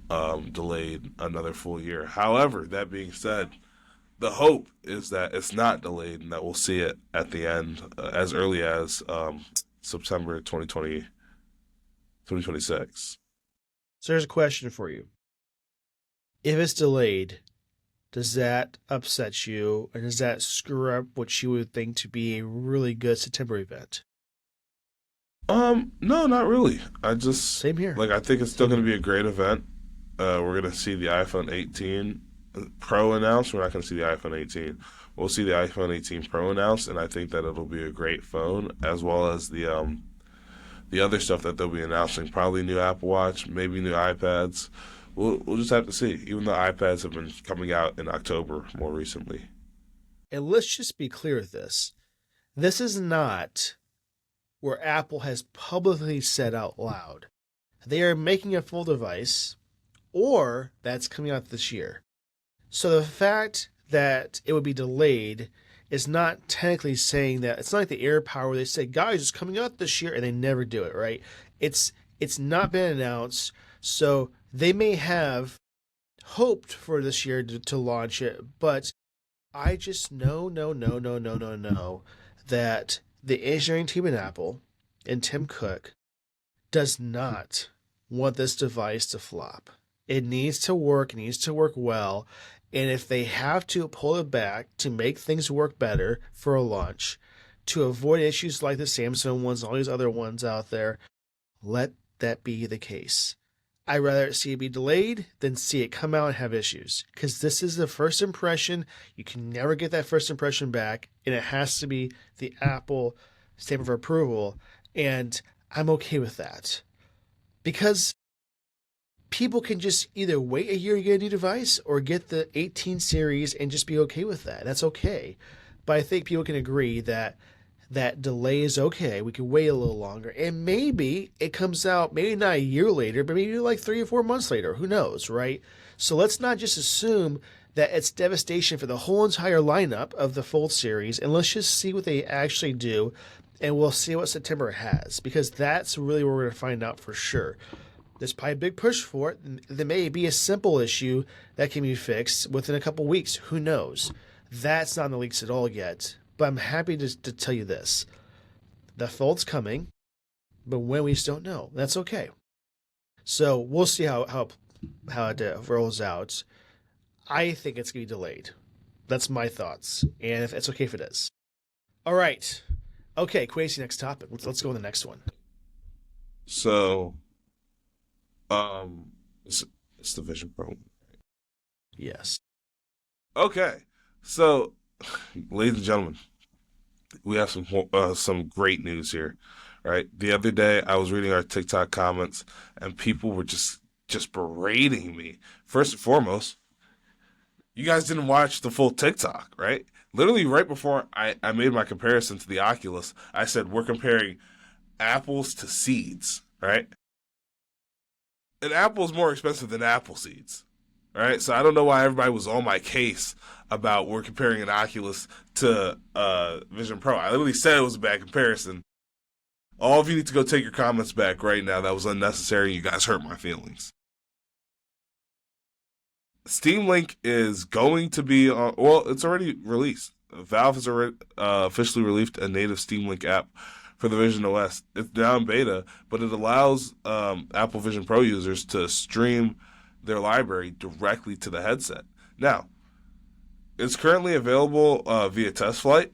delayed another full year. However, that being said, the hope is that it's not delayed and that we'll see it at the end as early as September 2026. So there's a question for you. If it's delayed, does that upset you, or does that screw up what you would think to be a really good September event? No, not really. Same here. I think it's still going to be a great event. We're going to see the iPhone 18 Pro announced. We're not going to see the iPhone 18. We'll see the iPhone 18 Pro announced, and I think that it'll be a great phone, as well as the other stuff that they'll be announcing. Probably new Apple Watch, maybe new iPads. We'll just have to see. Even though iPads have been coming out in October more recently. And let's just be clear with this. This is not where Apple has publicly said out loud they are making a full device, or that's coming out this year. So the fact that it would be delayed is not technically saying that. It's not like the AirPower where they say, guys, it's coming out this year, and they never do it, right? It's not been announced, so they may have hoped for this year to launch it, but I just know that the engineering team at Apple and Tim Cook does not want this device to flop. It needs to work. It needs to work well. And if they have to pull it back to make things work better for a launch, to avoid issues like the Samsung ones and all these other ones out there, let that be the case. I'd rather see it be delayed than see it come out and have issues. Because this is the first impression. You can never get that first impression back. And it has to be the Apple stamp of approval. And I'm okay with that. Because people can just either wait a year to get a new device or get the 18 series and just be okay with that. That's okay. But I think people can agree that that delay is okay. We can wait a little longer. And maybe it comes out, maybe not a year later, but maybe like 3 or 4 months later. Who knows, right? So let's not just assume that it's devastation for the whole entire lineup of the Fold series. And let's just see what they actually do, and we'll see what September has, because that's really where we're going to find out for sure. There's probably a big push for it. There may be a simple issue that can be fixed within a couple weeks. Who knows? That's not in the leaks at all yet. But I'm happy to tell you this. The Fold's coming, but when we just don't know. That's okay. So we'll see how it rolls out. I think it's going to be delayed. That's my thoughts. And if it's okay if it is. All right. Okay, Quasi, next topic. Let's go on the next one. So, it's the Vision Pro. Yes. Okay. So, ladies and gentlemen, we have some great news here, right? The other day, I was reading our TikTok comments, and people were just berating me. First and foremost, you guys didn't watch the full TikTok, right? Literally right before I made my comparison to the Oculus, I said we're comparing apples to seeds, right? An apple is more expensive than apple seeds, right? So I don't know why everybody was on my case about we're comparing an Oculus to Vision Pro. I literally said it was a bad comparison. All of you need to go take your comments back right now. That was unnecessary. You guys hurt my feelings. Steam Link is going to be on, well, it's already released. Valve has already officially released a native Steam Link app for the Vision OS. It's now in beta, but it allows Apple Vision Pro users to stream their library directly to the headset. Now, it's currently available via test flight,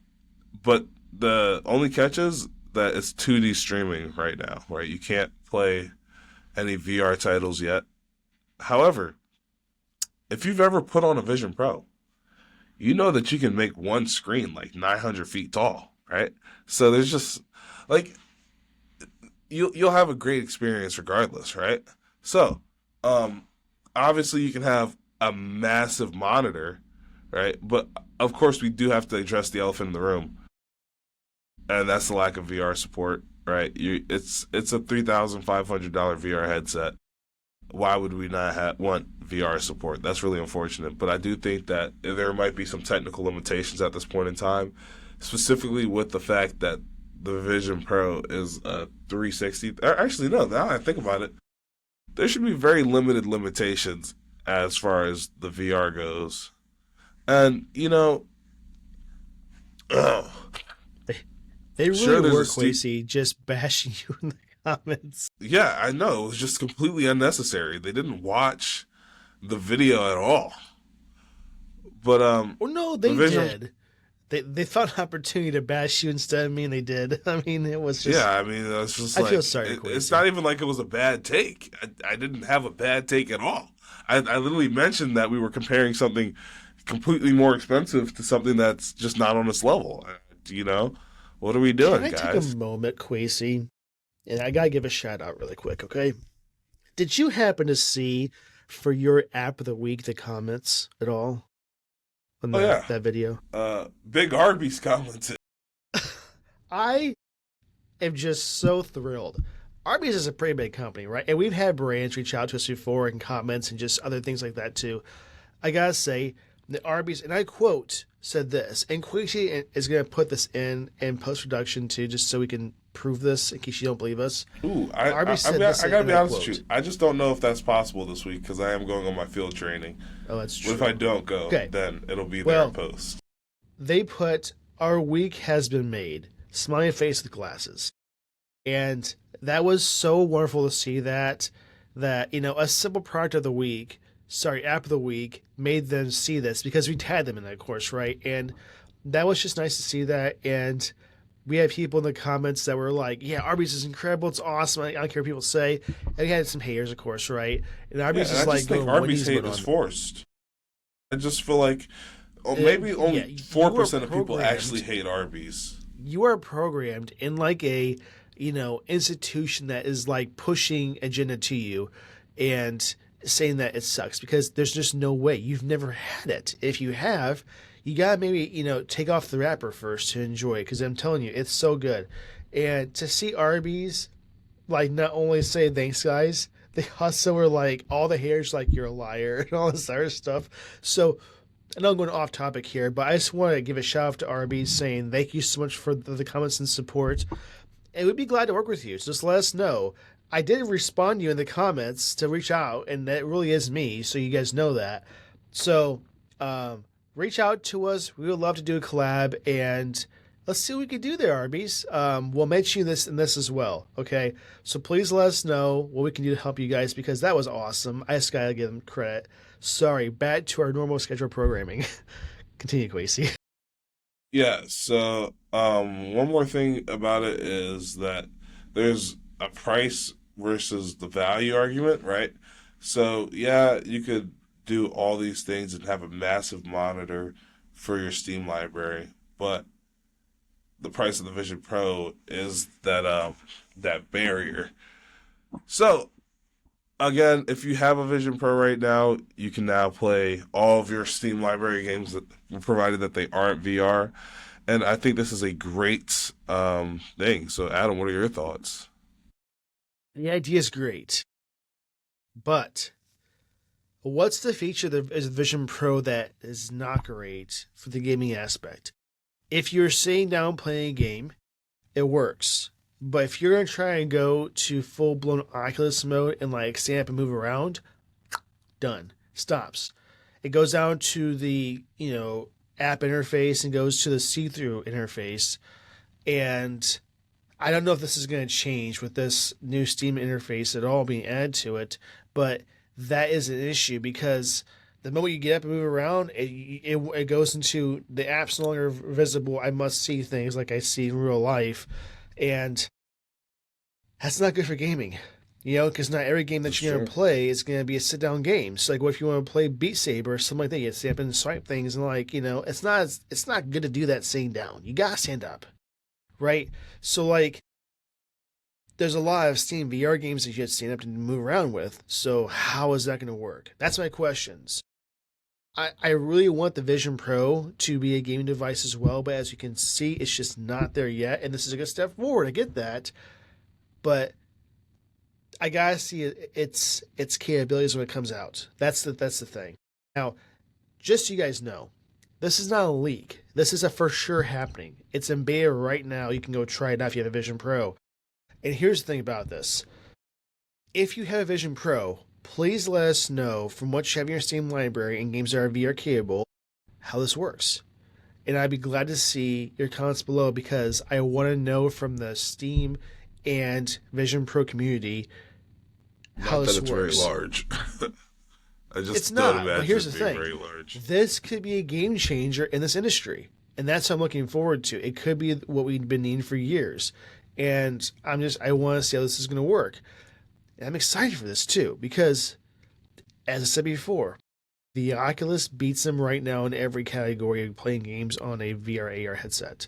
but the only catch is that it's 2D streaming right now, right? You can't play any VR titles yet. However, if you've ever put on a Vision Pro, you know that you can make one screen like 900 feet tall, right? So there's just, like, you'll have a great experience regardless, right? So, obviously you can have a massive monitor, right? But, of course, we do have to address the elephant in the room, and that's the lack of VR support, right? It's a $3,500 VR headset. Why would we not want VR support? That's really unfortunate. But I do think that there might be some technical limitations at this point in time, specifically with the fact that the Vision Pro is a 360. Actually, no, now I think about it, there should be very limited limitations as far as the VR goes. And, you know, they really were crazy just bashing you in the comments. Yeah, I know. It was just completely unnecessary. They didn't watch the video at all. But well, no, they did. They found an opportunity to bash you instead of me, and they did. I mean, it was just. Yeah, I mean, it's just. I feel sorry. It's not even like it was a bad take. I didn't have a bad take at all. I literally mentioned that we were comparing something completely more expensive to something that's just not on this level. You know, what are we doing, guys? Can I take a moment, Quasi? And I gotta give a shout out really quick, okay? Did you happen to see for your app of the week the comments at all on that video? Big Arby's commented. I am just so thrilled. Arby's is a pretty big company, right? And we've had brands reach out to us before and comments and just other things like that too. I gotta say, the Arby's, and I quote, said this, and Quasi is gonna put this in post-production too, just so we can prove this in case you don't believe us. Ooh, I gotta be honest with you. I just don't know if that's possible this week because I am going on my field training. Oh, that's true. But if I don't go, then it'll be there in post. They put, our week has been made. Smiling face with glasses. And that was so wonderful to see that, you know, a simple product of the week, app of the week, made them see this because we tagged them in that course, right? And that was just nice to see that. And we had people in the comments that were like, yeah, Arby's is incredible. It's awesome. I don't care what people say. And we had some haters, of course, right? And Arby's is like, I think Arby's hate is forced. I just feel like maybe only 4% of people actually hate Arby's. You are programmed in like a, you know, institution that is like pushing agenda to you and saying that it sucks because there's just no way. You've never had it. If you have, you gotta maybe, you know, take off the wrapper first to enjoy it because I'm telling you, it's so good. And to see Arby's, like, not only say thanks, guys, they also were like, all the haters like, you're a liar and all this other stuff. So I know I'm going off topic here, but I just want to give a shout out to RB saying thank you so much for the comments and support. And we'd be glad to work with you. So just let us know. I did respond to you in the comments to reach out, and that really is me, so you guys know that. So reach out to us. We would love to do a collab, and let's see what we can do there, Arby's. We'll mention you this and this as well, okay? So please let us know what we can do to help you guys, because that was awesome. I just got to give them credit. Sorry, back to our normal schedule programming. Continue, Quasey. Yeah, so one more thing about it is that there's a price versus the value argument, right? So, yeah, you could do all these things and have a massive monitor for your Steam library, but the price of the Vision Pro is that barrier. So, again, if you have a Vision Pro right now, you can now play all of your Steam library games, provided that they aren't VR. And I think this is a great thing. So, Adam, what are your thoughts? The idea is great, but what's the feature of the Vision Pro that is not great for the gaming aspect? If you're sitting down playing a game, it works. But if you're going to try and go to full-blown Oculus mode and like stand up and move around, done. Stops. It goes down to the, app interface and goes to the see-through interface. And I don't know if this is going to change with this new Steam interface at all being added to it, but that is an issue because the moment you get up and move around, it goes into the app's no longer visible. I must see things like I see in real life. And that's not good for gaming, because not every game that you're going to play is going to be a sit-down game. So, like, what if you want to play Beat Saber or something like that? You stand up and swipe things, and, it's not good to do that sitting down. You got to stand up, right? So, there's a lot of Steam VR games that you have to stand up and move around with. So, how is that going to work? That's my questions. I really want the Vision Pro to be a gaming device as well, but as you can see, it's just not there yet. And this is a good step forward. I get that. But I gotta see its capabilities when it comes out. That's the thing. Now, just so you guys know, this is not a leak. This is a for sure happening. It's in beta right now. You can go try it out if you have a Vision Pro. And here's the thing about this. If you have a Vision Pro, please let us know from what you have in your Steam library and games that are VR capable, how this works. And I'd be glad to see your comments below because I want to know from the Steam and Vision Pro community how Not this that it's works. very large. I just It's don't not, imagine but here's it the being thing. very large. This could be a game changer in this industry. And that's what I'm looking forward to. It could be what we've been needing for years. And I want to see how this is going to work. And I'm excited for this too, because as I said before, the Oculus beats them right now in every category of playing games on a VR AR headset.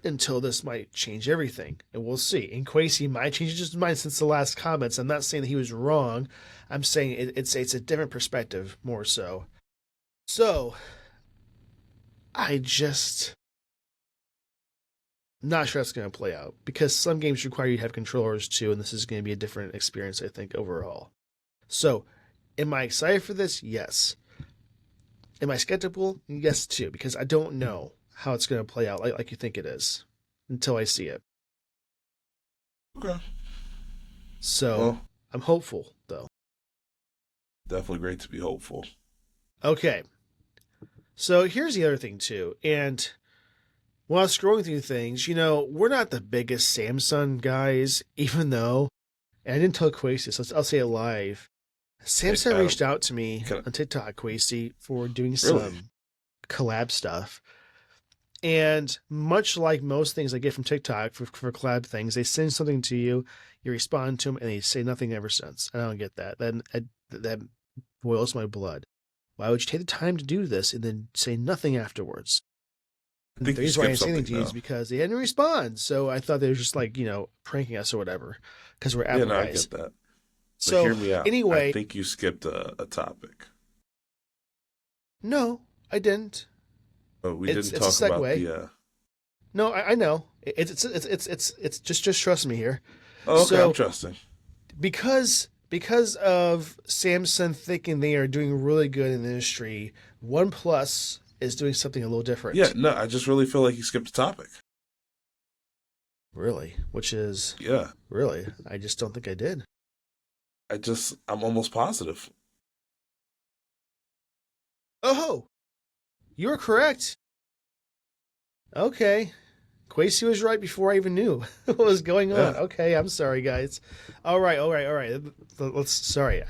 Until this might change everything, and we'll see. And Quasey might change his mind since the last comments. I'm not saying that he was wrong. I'm saying it's a different perspective, more so. So, I'm not sure that's going to play out because some games require you to have controllers too, and this is going to be a different experience, I think, overall. So, am I excited for this? Yes. Am I skeptical? Yes, too, because I don't know how it's going to play out like you think it is until I see it. Okay. So, Well, I'm hopeful, though. definitely great to be hopeful. Okay. So, here's the other thing, too. And while I was scrolling through things, we're not the biggest Samsung guys, even though, and I didn't tell Quasey, so I'll say it live. Samsung reached out to me on TikTok, Quasey, for doing some collab stuff. And much like most things I get from TikTok for collab things, they send something to you, you respond to them, and they say nothing ever since. I don't get that. That boils my blood. Why would you take the time to do this and then say nothing afterwards? The reason why I didn't say anything to you is because they didn't respond. So I thought they were just pranking us or whatever because we're Apple guys. I get that. So hear me out. Anyway, I think you skipped a topic. No, I didn't. Oh, we didn't talk about the. No, I know. It's just trust me here. Oh, okay, so, I'm trusting. Because because of Samsung thinking they are doing really good in the industry, OnePlus is doing something a little Yeah, different. no, I just really feel like you skipped a topic. Really, which is Yeah, really, I just don't think I did. I'm almost positive. Oh, you're correct. Okay. Quasi was right before I even knew what was going on. Yeah. Okay, I'm sorry, guys. All right. Let's. Sorry,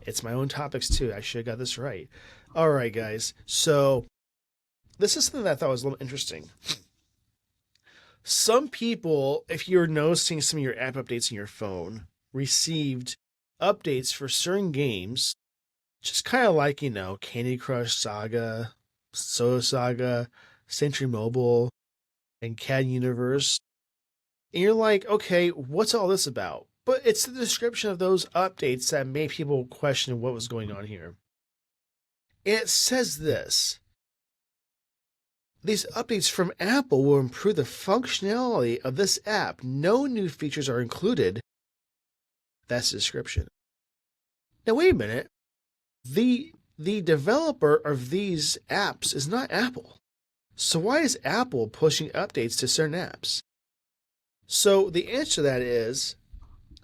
it's my own topics too. I should have got this right. All right, guys. So this is something that I thought was a little interesting. Some people, if you're noticing some of your app updates in your phone, received updates for certain games, just kind of like, Candy Crush Saga, Soda Saga, Century Mobile, and CAD Universe. And you're like, okay, what's all this about? But it's the description of those updates that made people question what was going on here. And it says this: these updates from Apple will improve the functionality of this app. No new features are included. That's the description. Now, wait a minute. The developer of these apps is not Apple. So why is Apple pushing updates to certain apps? So the answer to that is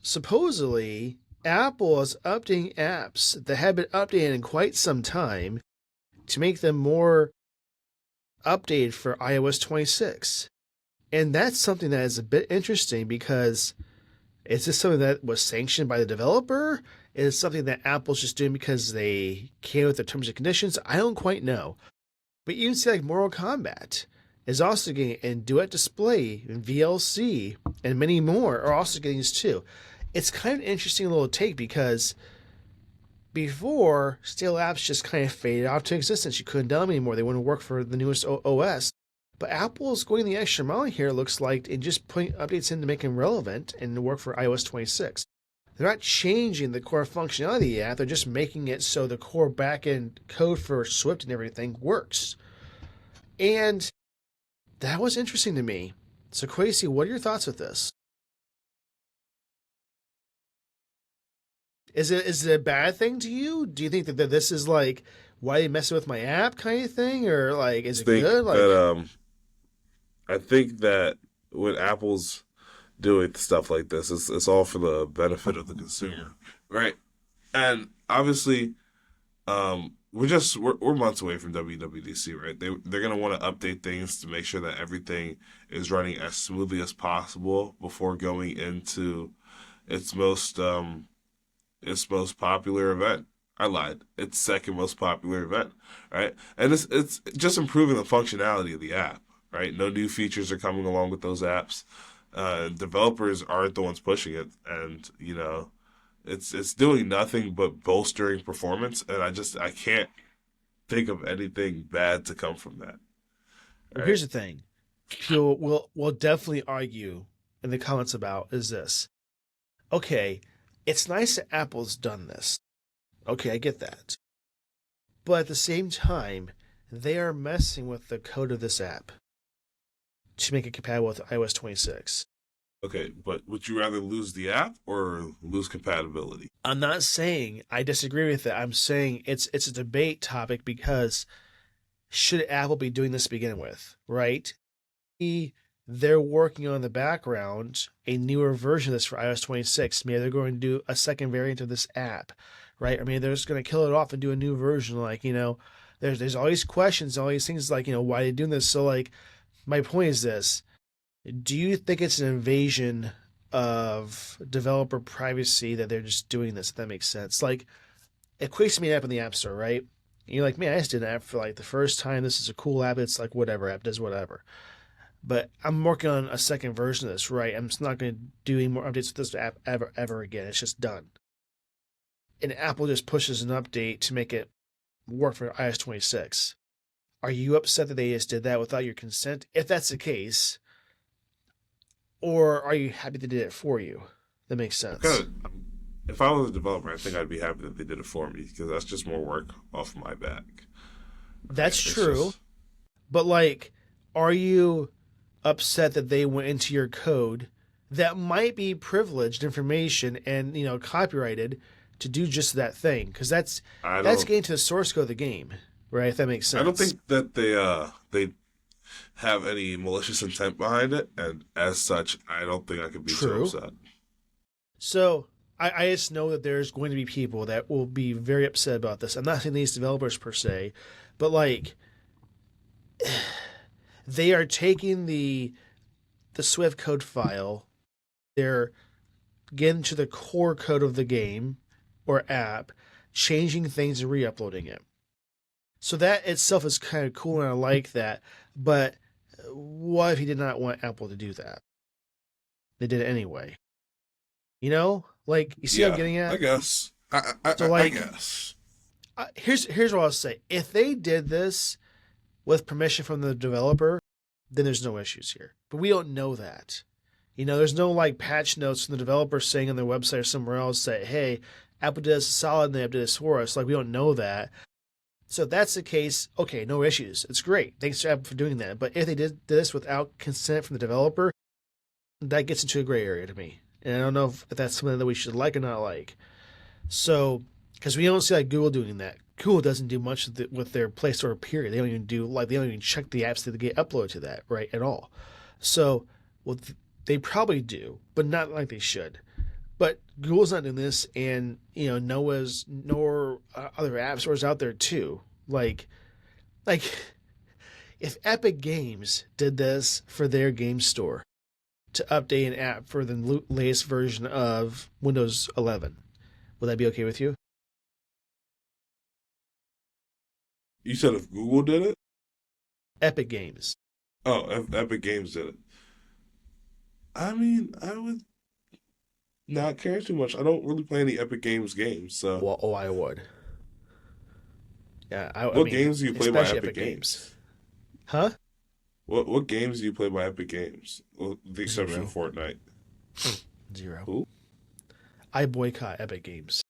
supposedly Apple is updating apps that have been updated in quite some time to make them more updated for iOS 26. And that's something that is a bit interesting because is this something that was sanctioned by the developer? Is it something that Apple's just doing because they came with the terms and conditions? I don't quite know. But you can see like Mortal Kombat is also getting, and Duet Display, and VLC, and many more are also getting this too. It's kind of an interesting little take because before, stale apps just kind of faded off to existence. You couldn't download them anymore. They wouldn't work for the newest OS. But Apple's going the extra mile here, it looks like, and just putting updates in to make them relevant and work for iOS 26. They're not changing the core functionality of the app. They're just making it so the core backend code for Swift and everything works. And that was interesting to me. So, Quasi, what are your thoughts with this? Is it a bad thing to you? Do you think that this is like why are you messing with my app kind of thing, or like is it Think good? that Like, I think that when Apple's doing stuff like this, it's all for the benefit of the consumer, right? And obviously, we're months away from WWDC, right? They're gonna want to update things to make sure that everything is running as smoothly as possible before going into its most popular event. I lied. Its second most popular event, right? And it's just improving the functionality of the app, right? No new features are coming along with those apps. Developers aren't the ones pushing it, and it's doing nothing but bolstering performance. And I can't think of anything bad to come from that. well, Right? here's the thing. People will definitely argue in the comments about is this. Okay, it's nice that Apple's done this. Okay, I get that. But at the same time, they are messing with the code of this app to make it compatible with iOS 26. Okay, but would you rather lose the app or lose compatibility? I'm not saying I disagree with it. I'm saying it's a debate topic because should Apple be doing this to begin with, right? They're working on the background a newer version of this for iOS 26. Maybe they're going to do a second variant of this app, right? Or maybe they're just going to kill it off and do a new version. Like, there's all these questions, all these things like, why are they doing this? So, like, my point is this: do you think it's an invasion of developer privacy that they're just doing this? If that makes sense. Like, it Quakes me an app in the App Store, right? And you're like, man, I just did an app for like the first time. This is a cool app. It's like whatever app does whatever. But I'm working on a second version of this, right? I'm just not going to do any more updates with this app ever again. It's just done. And Apple just pushes an update to make it work for iOS 26. Are you upset that they just did that without your consent? If that's the case, or are you happy they did it for you? That makes sense. If I was a developer, I think I'd be happy that they did it for me because that's just more work off my back. That's It's true. just But like, are you upset that they went into your code, that might be privileged information and copyrighted to do just that thing, because I that's don't getting to the source code of the game, right? If that makes I don't sense. think that they have any malicious intent behind it, and as such, I don't think I could be too True. upset. So I just know that there's going to be people that will be very upset about this. I'm not saying these developers per se, but like they are taking the Swift code file, they're getting to the core code of the game or app, changing things and re-uploading it. So that itself is kind of cool and I like that. But what if he did not want Apple to do that? They did it anyway. Like you see what I'm Yeah, getting I at. guess. So I like, guess. here's what I'll say: if they did this with permission from the developer, then there's no issues here. But we don't know that. There's no like patch notes from the developer saying on their website or somewhere else that, hey, Apple did this solid and they updated this for us. Like, we don't know that. So if that's the case, okay, no issues. It's great. Thanks to Apple for doing that. But if they did this without consent from the developer, that gets into a gray area to me. And I don't know if that's something that we should like or not like. So, because we don't see like Google doing that. Google doesn't do much with their Play Store, period. They don't even check the apps that get uploaded to that, right, at all. So, well, they probably do, but not like they should. But Google's not doing this, and Noah's nor other app stores out there too. Like if Epic Games did this for their game store to update an app for the latest version of Windows 11, would that be okay with you? You said if Google did it? Epic Games. Oh, if Epic Games did it. I mean, I would not care too much. I don't really play any Epic Games games, so. Well, oh, I would. Yeah, I What mean, games do you play by especially Epic Epic Games. Games? Huh? What games do you play by Epic Games? Well, the exception of Zero. Fortnite. Zero. Who? I boycott Epic Games.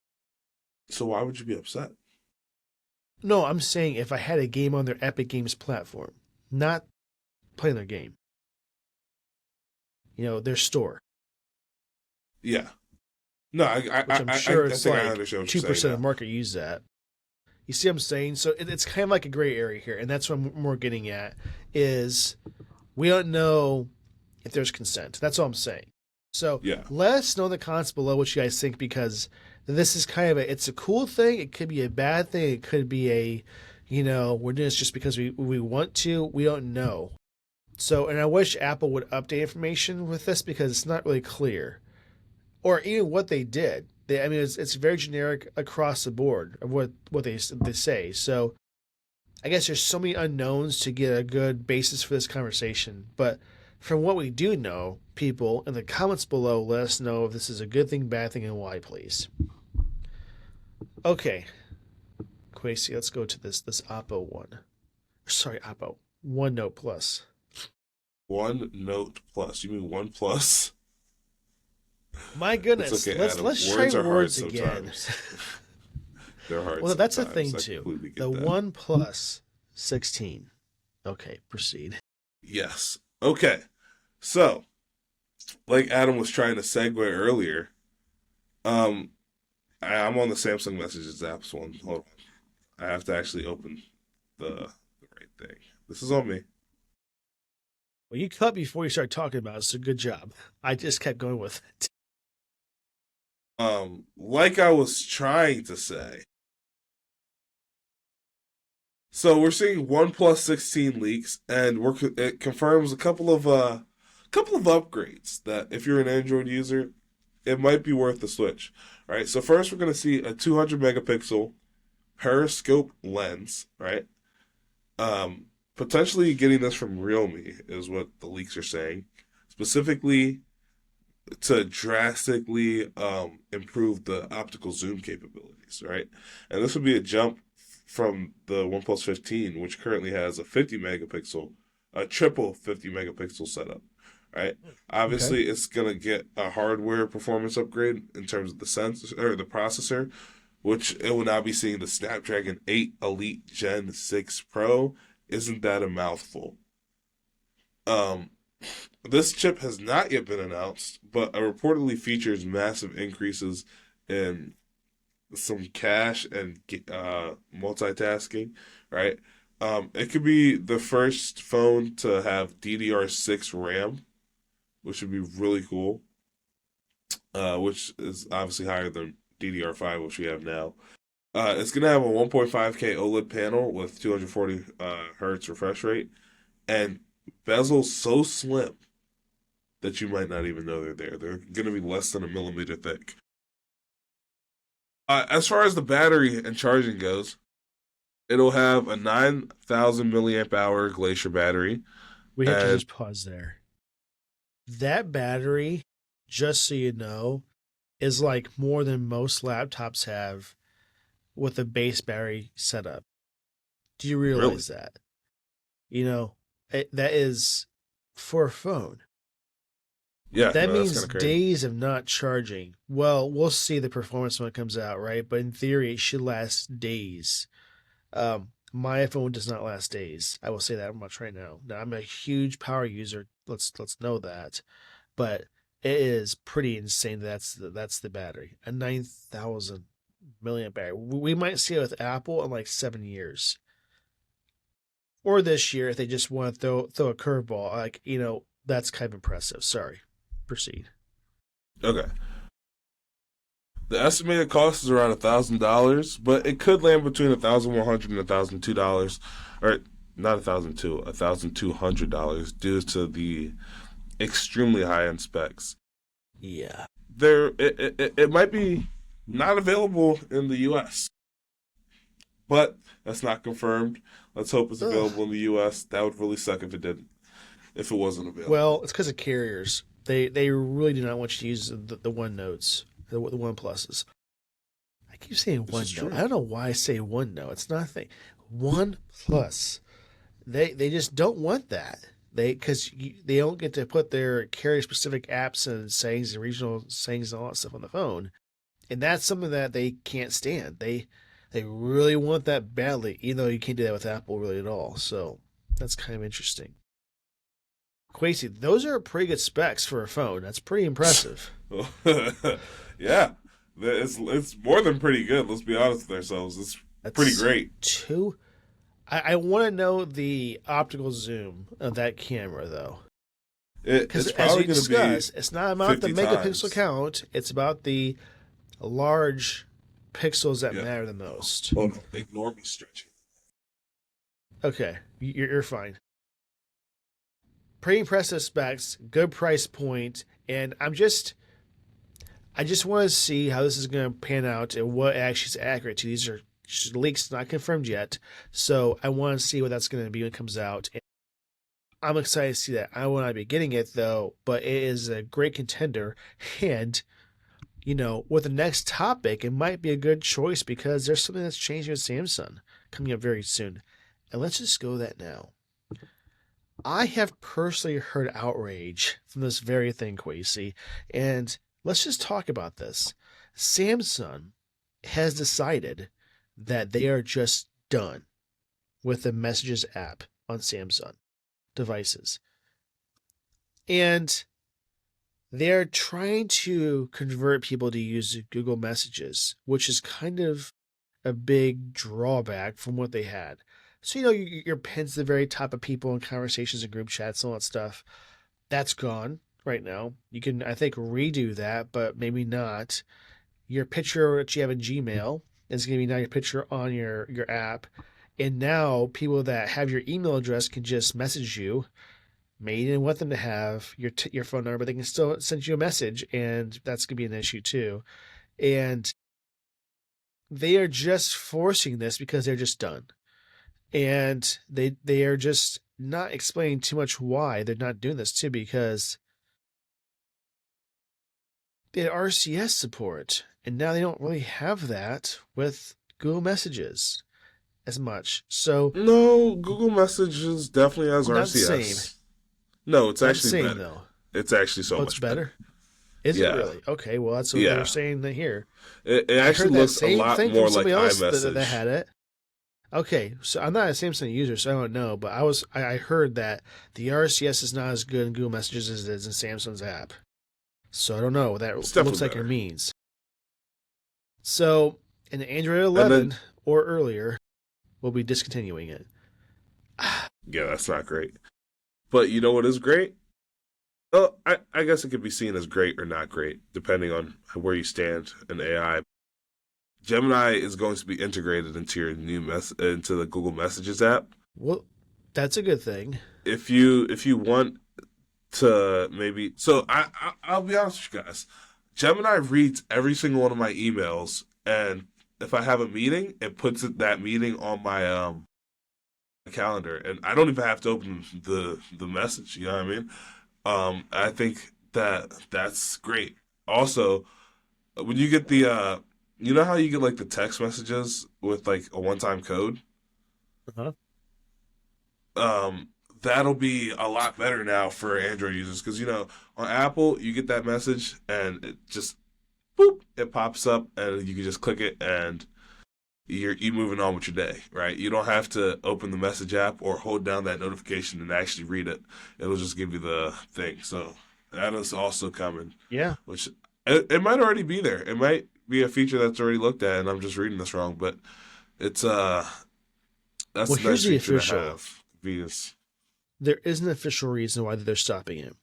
So why would you be upset? No, I'm saying if I had a game on their Epic Games platform, not playing their game. Their store, Yeah. No, which I'm sure I it's think I like understand what you're 2% saying of the now. market use that. You see what I'm saying? So it's kind of like a gray area here, and that's what I'm more getting at is we don't know if there's consent. That's all I'm saying. So Yeah. let us know in the comments below what you guys think, because this is kind of it's a cool thing. It could be a bad thing. It could be we're doing this just because we want to. We don't know. So, and I wish Apple would update information with this because it's not really clear, or even what they did. I mean, it's very generic across the board of what they say. So, I guess there's so many unknowns to get a good basis for this conversation. But from what we do know, people in the comments below let us know if this is a good thing, bad thing, and why, please. Okay, Quasi, let's go to this Oppo one. Sorry, Oppo OneNote Plus. One Note Plus. You mean One Plus? My It's goodness, okay, let's Adam. let's try Words are hard words again. sometimes. They're hard Well, that's a sometimes. thing I too. completely The get that. One Plus 16. Okay, proceed. Yes. Okay. So, like Adam was trying to segue earlier, um, I'm on the Samsung Messages apps one. Hold on. I have to actually open the right thing. This is on me. Well, you cut before you started talking about it, so good job. I just kept going with it. Like I was trying to say. So we're seeing OnePlus 16 leaks, and it confirms a couple of upgrades that if you're an Android user, it might be worth the switch. Right. So first, we're going to see a 200 megapixel periscope lens. Right. Potentially getting this from Realme is what the leaks are saying, specifically to drastically improve the optical zoom capabilities, right? And this would be a jump from the OnePlus 15, which currently has a triple 50 megapixel setup, right? Okay. Obviously, it's gonna get a hardware performance upgrade in terms of the sensor or the processor, which it will now be seeing the Snapdragon 8 Elite Gen 6 Pro. Isn't that a mouthful? Um, This chip has not yet been announced, but it reportedly features massive increases in some cache and multitasking, right? It could be the first phone to have DDR6 RAM, which would be really cool, which is obviously higher than DDR5, which we have now. It's going to have a 1.5K OLED panel with 240 hertz refresh rate and bezels so slim that you might not even know they're there. They're going to be less than a millimeter thick. As far as the battery and charging goes, it'll have a 9,000 milliamp hour Glacier battery. We have to just pause there. That battery, just so you know, is like more than most laptops have with a base battery setup. Do you realize that? You know, that is for a phone. Yeah, that means days of not charging. Well, we'll see the performance when it comes out, right? But in theory, it should last days. My phone does not last days. I will say that much right now. Now, I'm a huge power user. Let's know that, but it is pretty insane. That's the battery, a 9,000 milliamp battery. We might see it with Apple in like 7 years, or this year if they just want to throw a curveball. Like, that's kind of impressive. Sorry, proceed. Okay. The estimated cost is around $1,000, but it could land between $1,100 and $1,002, or not $1,200 due to the extremely high end specs. Yeah, it might be not available in the U.S., but that's not confirmed. Let's hope it's available in the U.S. That would really suck if it didn't. If it wasn't available. Well, it's because of carriers. They really do not want you to use the One Notes. The One Pluses. I keep saying One Note. I don't know why I say One Note. It's nothing. One Plus. They just don't want that. Because they don't get to put their carrier specific apps and settings and regional settings and all that stuff on the phone, and that's something that they can't stand. They really want that badly, even though you can't do that with Apple really at all. So that's kind of interesting. Quasi, those are pretty good specs for a phone. That's pretty impressive. Yeah, it's more than pretty good. Let's be honest with ourselves. That's pretty great. I want to know the optical zoom of that camera, though. It's as we discussed, it's not about the megapixel times. count. It's about the large pixels that matter the most. Oh, no. Ignore me stretching. Okay, you're fine. Pretty impressive specs, good price point, and I just want to see how this is going to pan out and what actually is accurate to. These are leaks, not confirmed yet, so I want to see what that's going to be when it comes out. And I'm excited to see that. I will not be getting it though, but it is a great contender, and with the next topic, it might be a good choice because there's something that's changing with Samsung coming up very soon, and let's just go that now. I have personally heard outrage from this very thing, Quasi, and let's just talk about this. Samsung has decided that they are just done with the Messages app on Samsung devices. And they're trying to convert people to use Google Messages, which is kind of a big drawback from what they had. So, your pin's at the very top of people in conversations and group chats and all that stuff. That's gone right now. You can, I think, redo that, but maybe not. Your picture that you have in Gmail is going to be now your picture on your app. And now people that have your email address can just message you. Maybe you didn't want them to have your phone number, but they can still send you a message, and that's going to be an issue too. And they are just forcing this because they're just done. And they are just not explaining too much why they're not doing this too, because they had RCS support, and now they don't really have that with Google Messages as much. So no, Google Messages definitely has RCS. No, it's actually better. Though. It's actually so much better. Is it really? Okay, well that's what they're saying here. It actually looks a lot more like iMessage. That had it. Okay, so I'm not a Samsung user, so I don't know, but I heard that the RCS is not as good in Google Messages as it is in Samsung's app. So I don't know what It's that looks definitely like or better. means. So in Android And then 11 or earlier, we'll be discontinuing it. yeah, that's not great. But you know what is great? Oh, I guess it could be seen as great or not great, depending on where you stand in AI. Gemini is going to be integrated into your into the Google Messages app. Well, that's a good thing. If you want to maybe I'll be honest with you guys. Gemini reads every single one of my emails, and if I have a meeting, it puts that meeting on my calendar, and I don't even have to open the message. You know what I mean? I think that's great. Also, when you get the you know how you get like the text messages with like a one-time code? Uh-huh. Um, that'll be a lot better now for Android users because on Apple you get that message and it just boop, it pops up and you can just click it and you're moving on with your day, right? You don't have to open the message app or hold down that notification and actually read it. It'll just give you the thing. So that is also coming, Yeah. which it might already be there. It might be a feature that's already looked at, and I'm just reading this wrong. But it's that's Well, a nice here's the feature to official. have. Venus. There is an official reason why they're stopping it.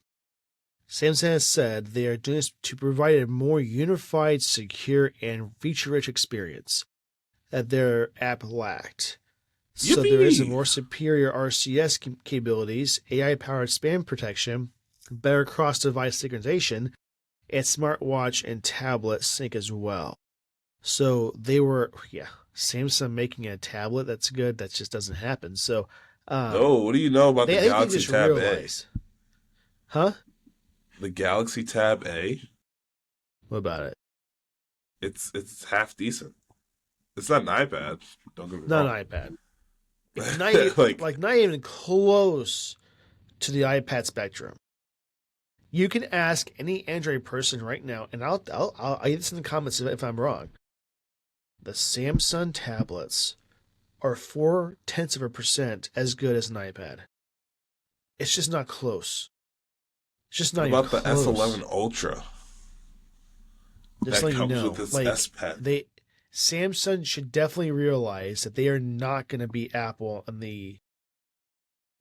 Samsung has said they are doing this to provide a more unified, secure, and feature-rich experience that their app lacked. So there is a Yippee! more superior RCS capabilities, AI-powered spam protection, better cross-device synchronization, and smartwatch and tablet sync as well. So they were, yeah, Samsung making a tablet that's good. That just doesn't happen. So, Oh, what do you know about the I think they Galaxy just Tab A? realized, huh? The Galaxy Tab A, What about it? it's half decent. It's not an iPad. Don't get me Not wrong. an iPad. It's not Like, like not even close to the iPad spectrum. You can ask any Android person right now, and I'll get this in the comments if I'm wrong. The Samsung tablets are 0.4% as good as an iPad. It's just not close. It's just what not even about the S11 close. Ultra Just that letting you comes with know, its like S Pen? Samsung should definitely realize that they are not going to be Apple in the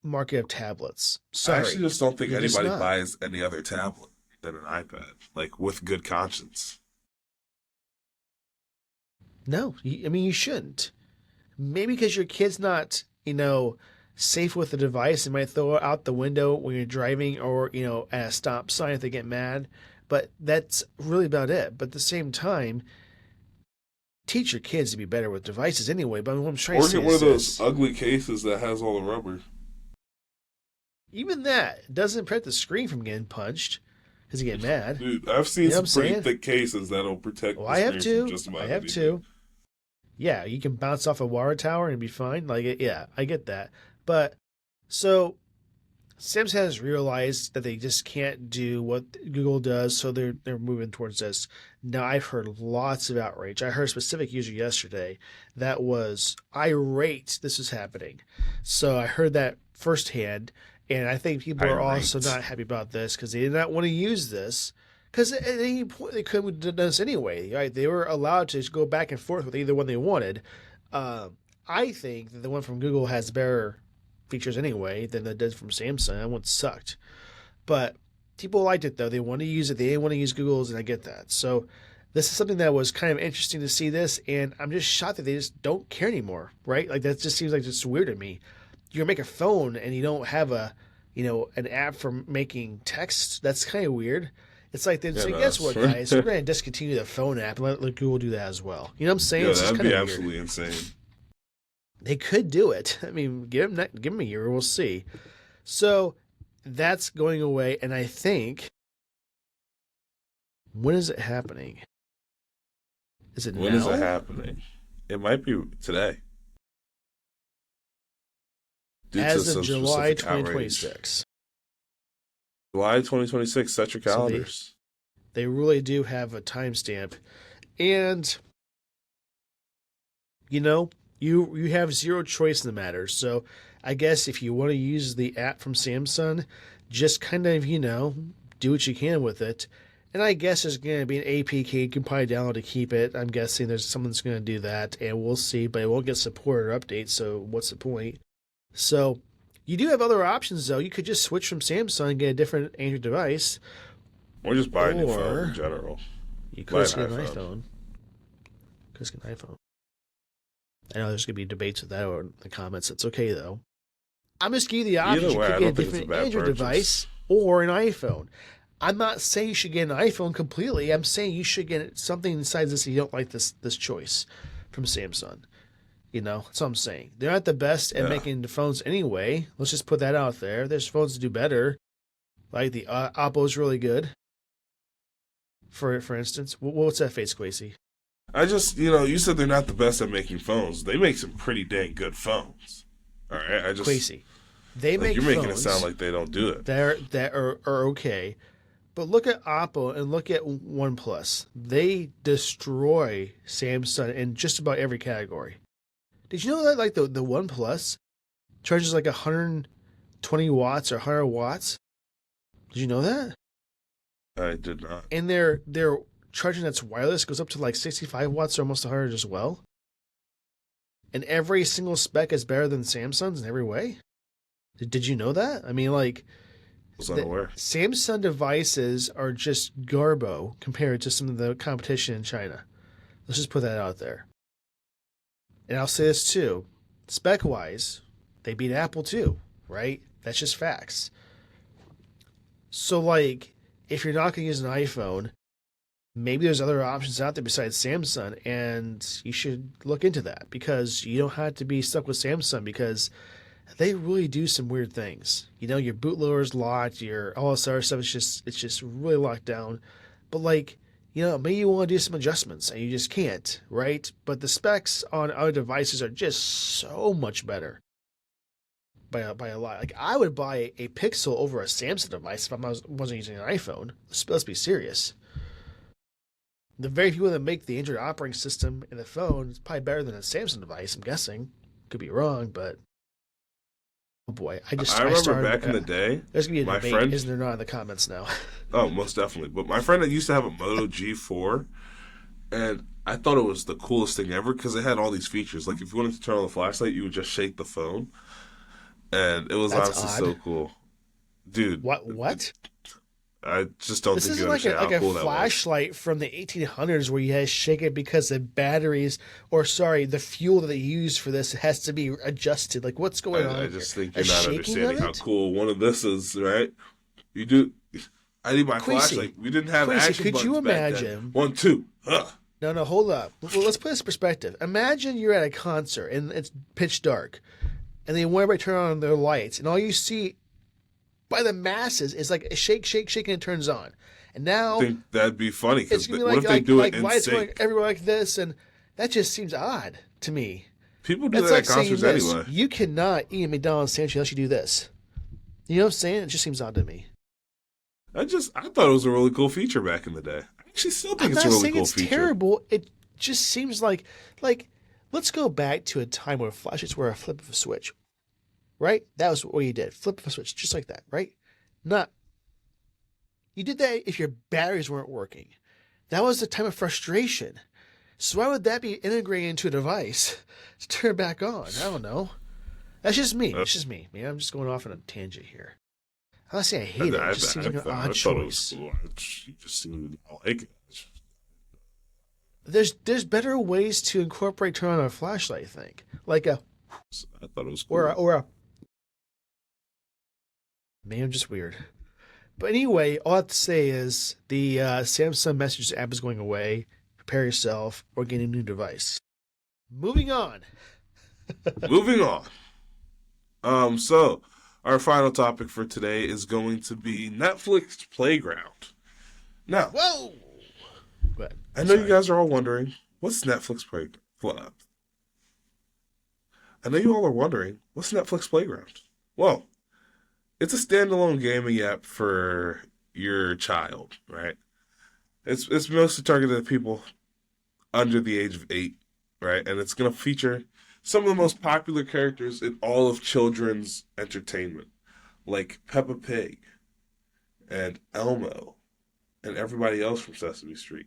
market of tablets. I actually Sorry, just don't think they're just anybody not. buys any other tablet than an iPad, like with good conscience. No, I mean you shouldn't. Maybe because your kid's not, safe with the device and might throw it out the window when you're driving or, at a stop sign if they get mad. But that's really about it. But at the same time, teach your kids to be better with devices anyway. But what I'm trying to Or say get one is of those this. ugly cases that has all the rubber. Even that doesn't prevent the screen from getting punched because you get mad. Dude, I've You seen know what I'm some pretty saying? thick cases that'll protect Well, the I have screen from two. just I about have anything. two. Yeah, you can bounce off a water tower and be fine. Yeah, I get that. But so Samsung has realized that they just can't do what Google does, so they're moving towards this. Now I've heard lots of outrage. I heard a specific user yesterday that was irate this is happening. So I heard that firsthand, and I think people are also Irate. not happy about this because they did not want to use this. Because at any point they could have done this anyway, right? They were allowed to just go back and forth with either one they wanted. I think that the one from Google has better features anyway than it does from Samsung. That one sucked. But people liked it though. They want to use it. They didn't want to use Google's, and I get that. So this is something that was kind of interesting to see this, and I'm just shocked that they just don't care anymore, right? Like that just seems like just weird to me. You make a phone and you don't have an app for making text. That's kind of weird. It's like they'd Yeah, say, no, guess that's what, true. guys? We're going to discontinue the phone app and let Google do that as well. You know what I'm saying? Yeah, It's just that'd kind be of weird. absolutely insane. They could do it. I mean, give them a year. We'll see. So that's going away, and I think when is it happening? Is it When is it now? happening? It might be today, due to As of some July specific outrage. 2026. July 2026, set your So calendars. they really do have a timestamp, and you know You have zero choice in the matter. So I guess if you want to use the app from Samsung, just kind of, do what you can with it. And I guess there's going to be an APK you can probably download to keep it. I'm guessing there's someone that's going to do that, and we'll see, but it won't get support or updates, so what's the point? So you do have other options, though. You could just switch from Samsung and get a different Android device. Or just buy a new phone Or in general. you could just get an iPhone. Just get an iPhone. I know there's going to be debates with that or in the comments. It's okay, though. I'm just giving you the option. You could get a different Android device or an iPhone. I'm not saying you should get an iPhone completely. I'm saying you should get something besides this if you don't like this choice from Samsung. That's what I'm saying. They're not the best at making the phones anyway. Let's just put that out there. There's phones that do better. Like the Oppo's really good. For instance. What's that face, Quasey? I just, you said they're not the best at making phones. They make some pretty dang good phones. All right? Quasey. They make you're phones making it sound like they don't do it. That are okay. But look at Oppo and look at OnePlus. They destroy Samsung in just about every category. Did you know that like the OnePlus charges like 120 watts or 100 watts? Did you know that? I did not. And their charging that's wireless goes up to like 65 watts or almost 100 as well. And every single spec is better than Samsung's in every way. Did you know that? I mean, like, was unaware. Samsung devices are just garbo compared to some of the competition in China. Let's just put that out there. And I'll say this too. Spec-wise, they beat Apple too, right? That's just facts. So, like, if you're not going to use an iPhone, maybe there's other options out there besides Samsung, and you should look into that because you don't have to be stuck with Samsung because they really do some weird things. Your bootloader's locked, all this other stuff it's just really locked down. But like, maybe you want to do some adjustments and you just can't, right? But the specs on other devices are just so much better by a lot. Like I would buy a Pixel over a Samsung device if I wasn't using an iPhone. Let's be serious. The very few that make the Android operating system in the phone is probably better than a Samsung device, I'm guessing. Could be wrong, but oh boy, I remember back in the day. There's gonna be a debate, isn't there not, in the comments now? Oh, most definitely. But my friend that used to have a Moto G4, and I thought it was the coolest thing ever because it had all these features. Like if you wanted to turn on the flashlight, you would just shake the phone, and it was honestly so cool, dude. What? I just don't think you understand how cool that was. This is like a flashlight from the 1800s where you had to shake it because the batteries, the fuel that they use for this has to be adjusted. Like, what's going on? I just think you're not understanding how cool one of this is, right? You do. I need my flashlight. We didn't have action buttons. Could you imagine? 1, 2. No, hold up. Well, let's put this in perspective. Imagine you're at a concert and it's pitch dark, and they want everybody to turn on their lights, and all you see by the masses is like a shake, and it turns on. And now I think that'd be funny because what if they do it in lights sync? Going everywhere like this, and that just seems odd to me. People do that at concerts anyway. You cannot eat a McDonald's sandwich unless you do this. You know what I'm saying? It just seems odd to me. I thought it was a really cool feature back in the day. I actually still think it's a really cool feature. It's terrible. It just seems like let's go back to a time where flashlights were a flip of a switch. Right? That was what you did. Flip of a switch, just like that, right? You did that if your batteries weren't working. That was the time of frustration. So why would that be integrated into a device to turn it back on? I don't know. That's just me. It's just me. Man, I'm just going off on a tangent here. I'm not saying I hate it. It just seems like an odd choice. You just seem to like it. There's better ways to incorporate turn on a flashlight, I think. Like a... I thought it was cool. Or a... Man, I'm just weird. But anyway, all I have to say is the Samsung Messages app is going away. Prepare yourself or get a new device. Moving on. So our final topic for today is going to be Netflix Playground. Now, whoa! I know you guys are all wondering, what's Netflix Playground? I know you all are wondering, what's Netflix Playground? Well, it's a standalone gaming app for your child, right? It's mostly targeted at people under the age of 8, right? And it's going to feature some of the most popular characters in all of children's entertainment, like Peppa Pig and Elmo and everybody else from Sesame Street.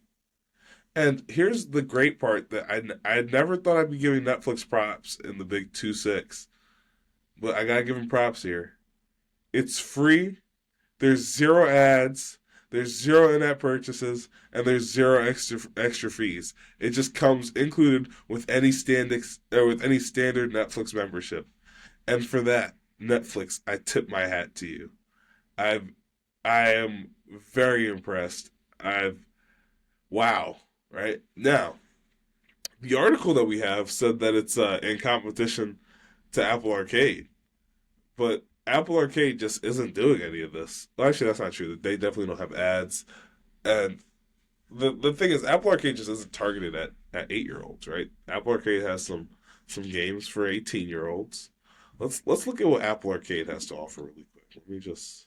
And here's the great part that I never thought I'd be giving Netflix props in the big 2.6, but I gotta give them props here. It's free. There's zero ads. There's zero in-app purchases, and there's zero extra fees. It just comes included with any standard Netflix membership. And for that, Netflix, I tip my hat to you. I I am very impressed. Wow, right? Now, the article that we have said that it's in competition to Apple Arcade, but Apple Arcade just isn't doing any of this. Well, actually, that's not true. They definitely don't have ads, and the thing is, Apple Arcade just isn't targeted at 8-year-olds, right? Apple Arcade has some games for 18-year-olds. Let's look at what Apple Arcade has to offer really quick. Let me just.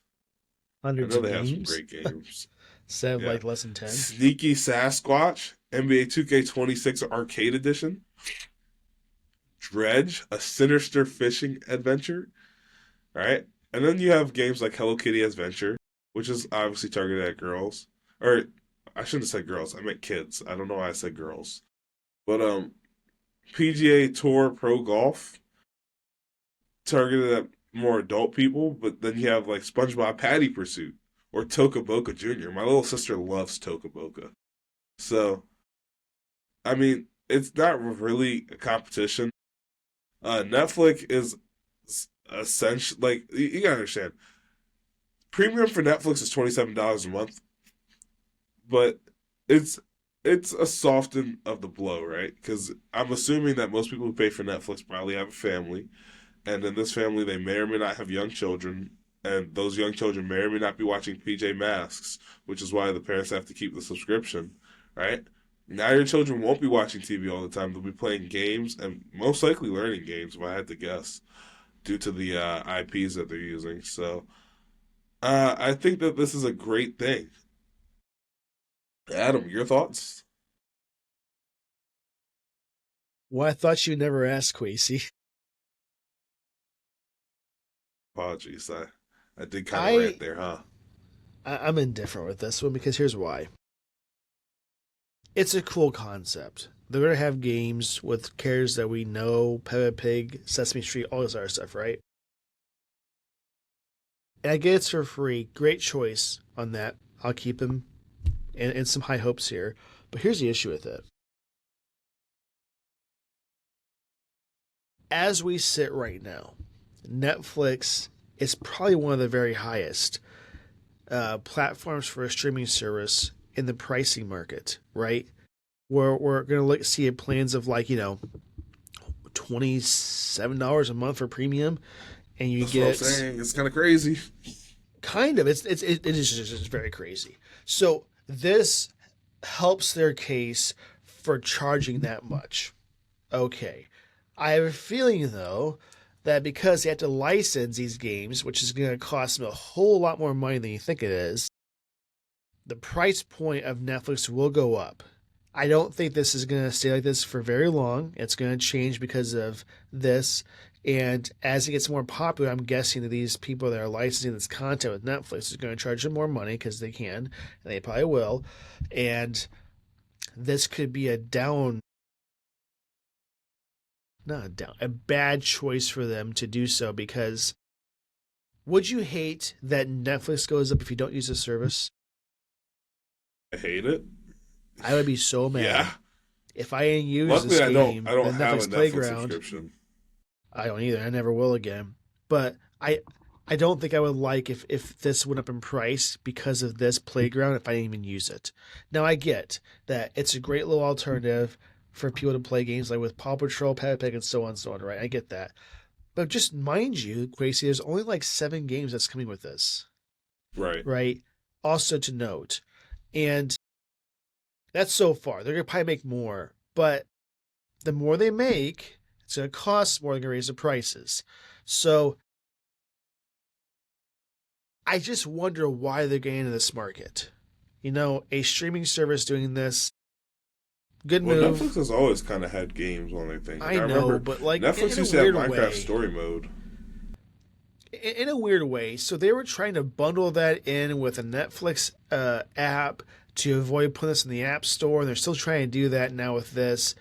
I Hundreds know of they have some games. great games. Instead of Yeah. like less than 10. Sneaky Sasquatch, NBA 2K26 Arcade Edition. Dredge, a sinister fishing adventure. All right. And then you have games like Hello Kitty Adventure, which is obviously targeted at girls. Or I shouldn't have said girls. I meant kids. I don't know why I said girls. But PGA Tour Pro Golf, targeted at more adult people. But then you have like SpongeBob Patty Pursuit or Toca Boca Jr. My little sister loves Toca Boca. So, I mean, it's not really a competition. Netflix is essentially, like, you gotta understand, premium for Netflix is $27 a month, but it's a soften of the blow, right? Because I'm assuming that most people who pay for Netflix probably have a family, and in this family they may or may not have young children, and those young children may or may not be watching PJ Masks, which is why the parents have to keep the subscription, right? Now your children won't be watching TV all the time. They'll be playing games and most likely learning games, if I had to guess, due to the IPs that they're using. So I think that this is a great thing. Adam, your thoughts? Well, I thought you'd never ask, Quasey. Apologies. I did kind of I, rant there, huh? I'm indifferent with this one because here's why. It's a cool concept. They're going to have games with characters that we know, Peppa Pig, Sesame Street, all this other stuff, right? And I get it's for free. Great choice on that. I'll keep them and some high hopes here. But here's the issue with it. As we sit right now, Netflix is probably one of the very highest platforms for a streaming service in the pricing market, right? We're going to see plans of like, $27 a month for premium, and you That's get what I'm saying. It's kind of crazy. kind of it is just very crazy. So this helps their case for charging that much. Okay. I have a feeling though that because they have to license these games, which is going to cost them a whole lot more money than you think it is, the price point of Netflix will go up. I don't think this is going to stay like this for very long. It's going to change because of this. And as it gets more popular, I'm guessing that these people that are licensing this content with Netflix is going to charge them more money because they can, and they probably will. And this could be a bad choice for them to do so because would you hate that Netflix goes up if you don't use the service? I hate it. I would be so mad. Yeah. If I didn't use Luckily, this I game, don't the have a Netflix Netflix Playground, subscription. I don't either. I never will again. But I don't think I would like if this went up in price because of this Playground if I didn't even use it. Now I get that it's a great little alternative for people to play games like with Paw Patrol, Peppa Pig, and so on and so on, right? I get that. But just mind you, Gracie, there's only like 7 games that's coming with this, Right. right? Also to note. And that's so far. They're going to probably make more. But the more they make, it's going to cost more. They're going to raise the prices. So I just wonder why they're getting into this market. A streaming service doing this, Good Well, Netflix move. has always kind of had games on their thing. Like I I know, remember but like Netflix in a used to have weird Minecraft way. Story Mode. In a weird way. So they were trying to bundle that in with a Netflix app to avoid putting this in the App Store, and they're still trying to do that now with this.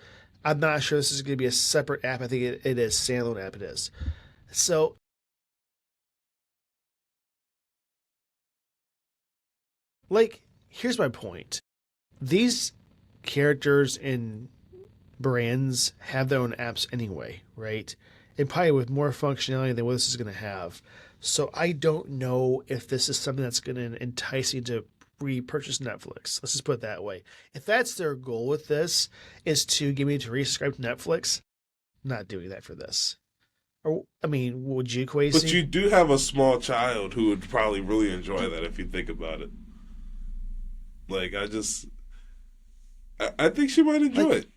I'm not sure this is going to be a separate app. I think it is standalone app. It is. So, like, here's my point. These characters and brands have their own apps anyway, right? And probably with more functionality than what this is going to have. So I don't know if this is something that's going to entice you to repurchase Netflix. Let's just put it that way. If that's their goal with this, is to get me to resubscribe to Netflix, I'm not doing that for this. Or I mean, would you, But Quasi? you do have a small child who would probably really enjoy that if you think about it. Like I think she might enjoy Like it.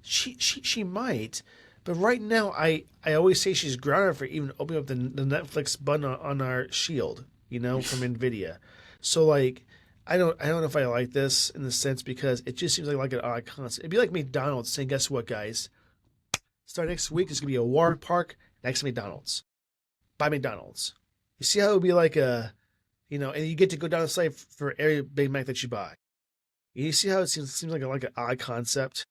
she might, but right now I always say she's grounded for even opening up the Netflix button on our Shield, from Nvidia. So like I don't know if I like this in the sense because it just seems like an odd concept. It'd be like McDonald's saying, guess what, guys? Start next week, there's gonna be a water park next to McDonald's. Buy McDonald's. You see how it would be like and you get to go down the site for every Big Mac that you buy. You see how it seems like an odd concept.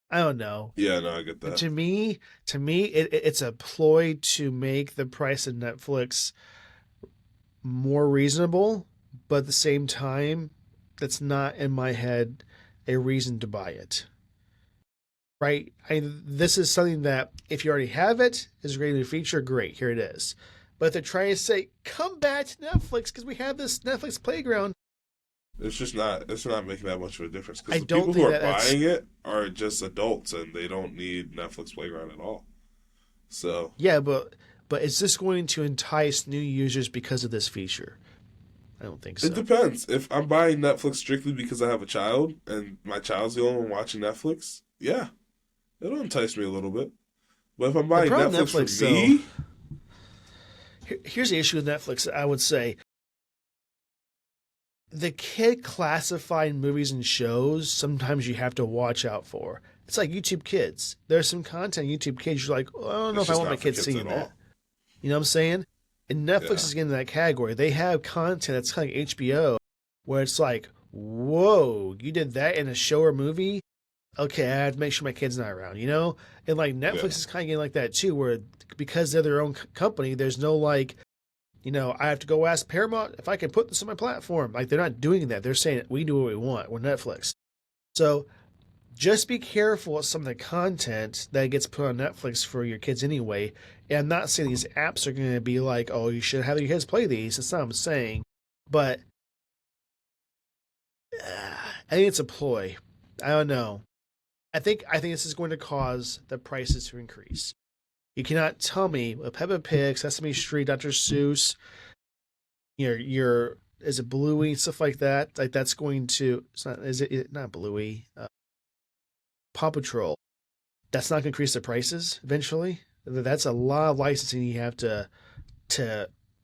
I don't know. Yeah, no, I get that. It's a ploy to make the price of Netflix more reasonable, but at the same time, that's not in my head a reason to buy it. Right? This is something that if you already have it, is a great new feature. Great, here it is. But if they're trying to say, come back to Netflix because we have this Netflix playground, It's not making that much of a difference I because the don't people who think are that's buying it are just adults and they don't need Netflix Playground at all. So yeah, but is this going to entice new users because of this feature? I don't think it so. depends. If I'm buying Netflix strictly because I have a child and my child's the only one watching Netflix, yeah, it'll entice me a little bit. But if I'm The buying problem with Netflix for Netflix, though, me, here's the issue with Netflix. I would say the kid classified movies and shows sometimes you have to watch out for. It's like YouTube Kids. There's some content YouTube Kids you're like, oh, I don't know it's if I just want my not for kids kids seeing at that. all. You know what I'm saying? And Netflix Yeah, is getting in that category. They have content that's kind of like HBO where it's like, whoa, you did that in a show or movie? Okay, I have to make sure my kid's not around, you know? And like yeah, Netflix is kind of getting like that too, where because they're their own company, there's no like, I have to go ask Paramount if I can put this on my platform. Like they're not doing that. They're saying we do what we want. We're Netflix. So just be careful with some of the content that gets put on Netflix for your kids anyway. And I'm not saying these apps are going to be like, oh, you should have your kids play these. That's not what I'm saying. But I think it's a ploy. I don't know. I think this is going to cause the prices to increase. You cannot tell me with Peppa Pig, Sesame Street, Dr. Seuss, your is it Bluey, stuff like that. Like that's going to it's not is it not Bluey, Paw Patrol. That's not going to increase the prices eventually. That's a lot of licensing you have to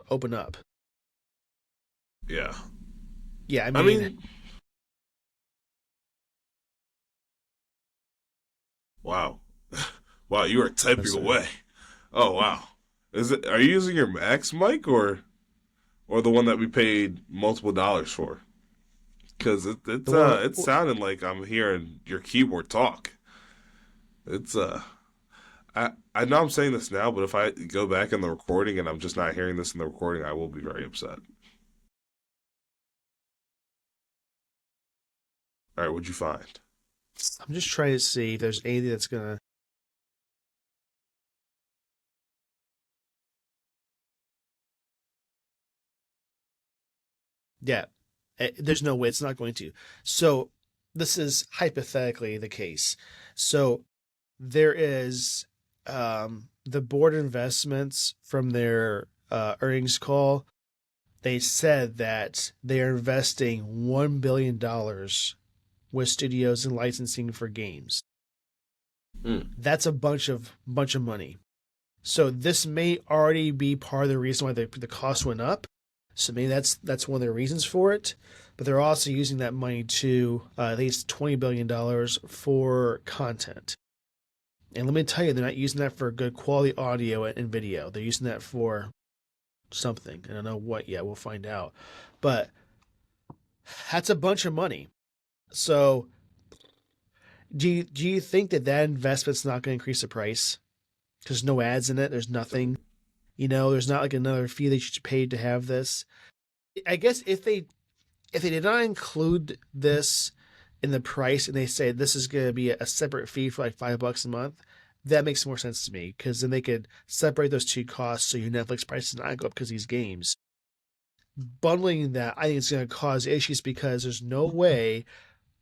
open up. yeah. Yeah, I I mean, mean, wow, wow, you are typing sorry. away. Oh wow, Are you using your Max mic or the one that we paid multiple dollars for? Because The one it's sounding like I'm hearing your keyboard talk. It's I know I'm saying this now, but if I go back in the recording and I'm just not hearing this in the recording, I will be very upset. All right, what'd you find? I'm just trying to see if there's anything that's gonna. Yeah, there's no way it's not going to. So this is hypothetically the case. So there is the board investments from their earnings call. They said that they are investing $1 billion with studios and licensing for games. Hmm. That's a bunch of money. So this may already be part of the reason why the cost went up. So maybe that's one of the reasons for it. but they're also using that money to at least $20 billion for content. And let me tell you, they're not using that for good quality audio and video. They're using that for something. I don't know what yet. We'll find out. But that's a bunch of money. So do you think that investment's not going to increase the price? There's no ads in it. There's nothing. There's not like another fee that you should pay to have this. I guess if they did not include this in the price and they say this is going to be a separate fee for like $5 a month, that makes more sense to me because then they could separate those two costs so your Netflix price does not go up because of these games. Bundling that, I think it's going to cause issues because there's no way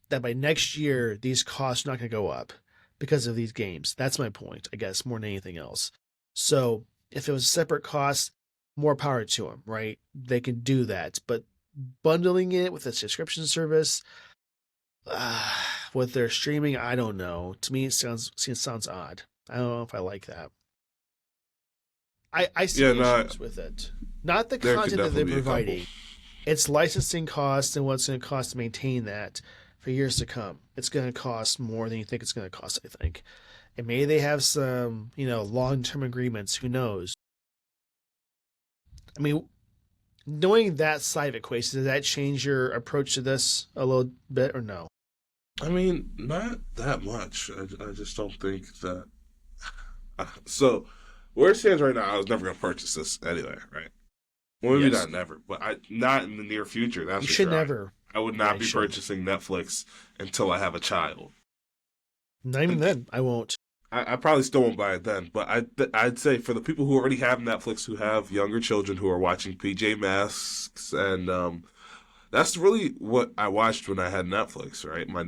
that by next year these costs are not going to go up because of these games. That's my point, I guess, more than anything else. So if it was a separate cost, more power to them, right? They can do that. But bundling it with a subscription service, with their streaming, I don't know. To me, it sounds odd. I don't know if I like that. I see issues with it. Not the content that they're providing. It's licensing costs and what's going to cost to maintain that for years to come. It's going to cost more than you think it's going to cost, I think. And maybe they have some, long-term agreements. Who knows? I mean, knowing that side of equation, does that change your approach to this a little bit or no? I mean, not that much. I just don't think that. So, where it stands right now, I was never going to purchase this anyway, right? Well, maybe not never, but not in the near future. That's you for should sure. Never. I would not be purchasing Netflix until I have a child. Not even then. I won't. I probably still won't buy it then, but I'd say for the people who already have Netflix, who have younger children who are watching PJ Masks, and that's really what I watched when I had Netflix, right? My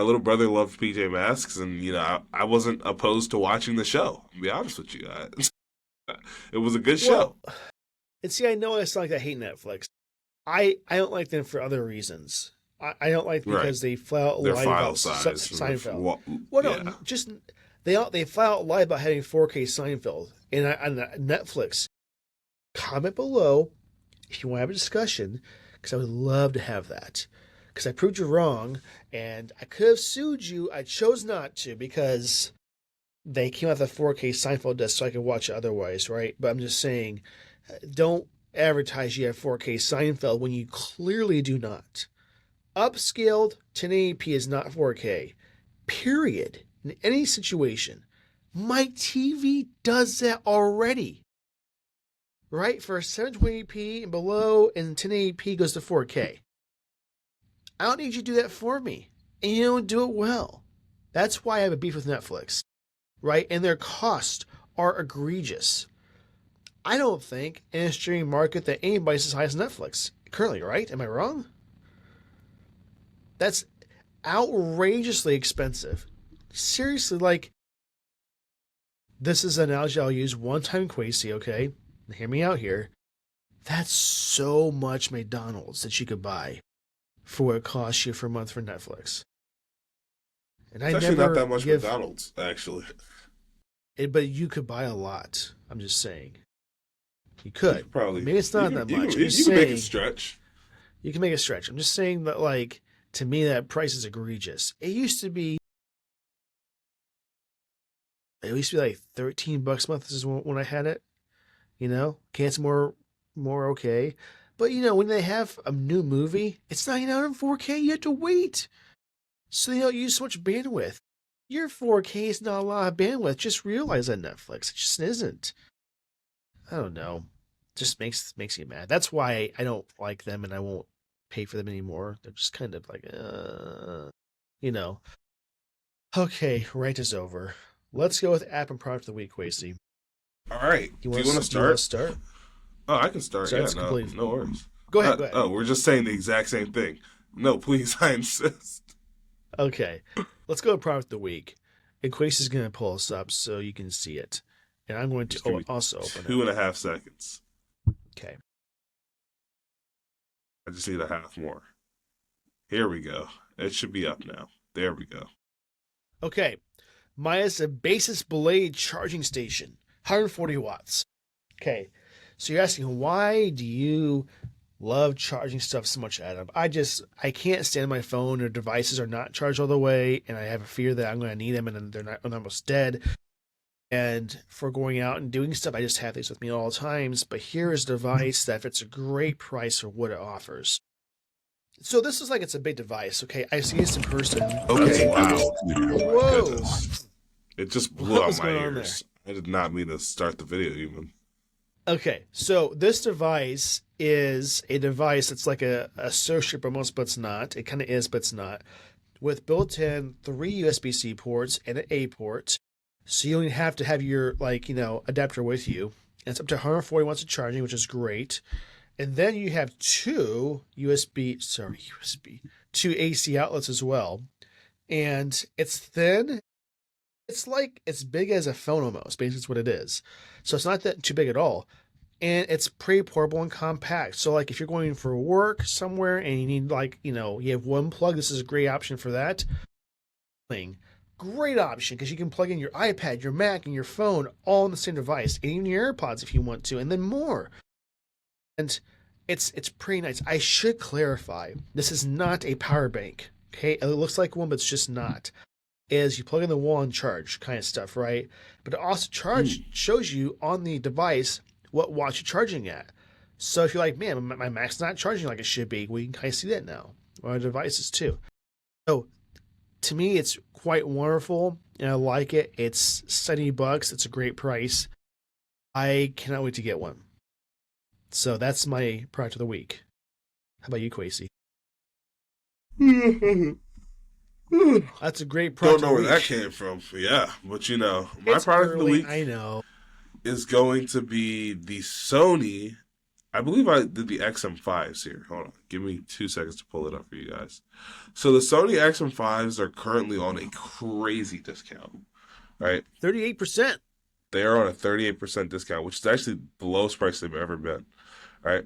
little brother loved PJ Masks, and I wasn't opposed to watching the show. I'll be honest with you, it was a good show. And see, I know it's not like I hate Netflix. I don't like them for other reasons. I don't like them because they flat out lie about Seinfeld. They flat out lie about having 4K Seinfeld. And on Netflix, comment below if you want to have a discussion, because I would love to have that. Because I proved you wrong, and I could have sued you. I chose not to because they came out with a 4K Seinfeld disc so I could watch it otherwise, right? But I'm just saying, don't advertise you have 4K Seinfeld when you clearly do not. Upscaled 1080p is not 4K. Period. In any situation. My TV does that already. Right? For 720p and below, and 1080p goes to 4K. I don't need you to do that for me. And you don't do it well. That's why I have a beef with Netflix. Right? And their costs are egregious. I don't think in a streaming market that anybody's as high as Netflix currently, right? Am I wrong? That's outrageously expensive. Seriously, this is an analogy I'll use one time, Quasi, okay? Hear me out here. That's so much McDonald's that you could buy for what it costs you for a month for Netflix. And it's actually not that much McDonald's, actually. But you could buy a lot. I'm just saying. You could. Probably. Maybe it's not that much. You can make it stretch. You can make it stretch. I'm just saying that, to me, that price is egregious. It used to be like $13 a month. This is when I had it. Can't more okay. But when they have a new movie, it's not out in 4K. You have to wait. So they don't use so much bandwidth. Your 4K is not a lot of bandwidth. Just realize that Netflix. It just isn't. I don't know. Just makes me mad. That's why I don't like them and I won't pay for them anymore. They're just kind of Okay, rant is over. Let's go with app and product of the week, Quasi. All right. Do you want to start? You want to start? Oh, I can start. No worries. Go ahead. Oh, we're just saying the exact same thing. No, please, I insist. Okay. Let's go with product of the week. And Quasi's going to pull us up so you can see it. And I'm going to also open it. 2.5 seconds. Okay. I just need a half more. Here we go. It should be up now. There we go. Okay. Minus a Basis Blade charging station. 140 watts. Okay. So you're asking, why do you Love charging stuff so much, Adam. I can't stand my phone or devices are not charged all the way, and I have a fear that I'm going to need them and then they're almost dead. And for going out and doing stuff, I just have these with me at all times. But here is a device that fits a great price for what it offers. So this is like it's a big device. Okay, I see this in person. Okay, Okay, wow. Oh my whoa, goodness. It just blew what out was my going on there? ears. I did not mean to start the video even. Okay, so this device is a device that's like a associate almost, but it's not. It kind of is, but it's not. With built-in 3 USB-C ports and an A port, so you only have to have your adapter with you. And it's up to 140 watts of charging, which is great. And then you have two two AC outlets as well. And it's thin. It's like it's big as a phone almost. Basically, it's what it is. So it's not that too big at all. And it's pretty portable and compact. So like if you're going for work somewhere and you need you have one plug, this is a great option for that. Great option because you can plug in your iPad, your Mac, and your phone all on the same device, and even your AirPods if you want to, and then more. And it's pretty nice. I should clarify, this is not a power bank. Okay, it looks like one, but it's just not. Is you plug in the wall and charge kind of stuff, right? But it also shows you on the device what watts you're charging at. So if you're like, man, my Mac's not charging like it should be, we can kind of see that now on our devices too. So to me, it's quite wonderful, and I like it. It's $70. It's a great price. I cannot wait to get one. So that's my product of the week. How about you, Quasey? That's a great product. Don't know where that came from. Yeah, but my It's product of the early, week I know. is going to be the Sony. I believe I did the XM5s here. Hold on. Give me 2 seconds to pull it up for you guys. So the Sony XM5s are currently on a crazy discount, right? 38%. They are on a 38% discount, which is actually the lowest price they've ever been, right?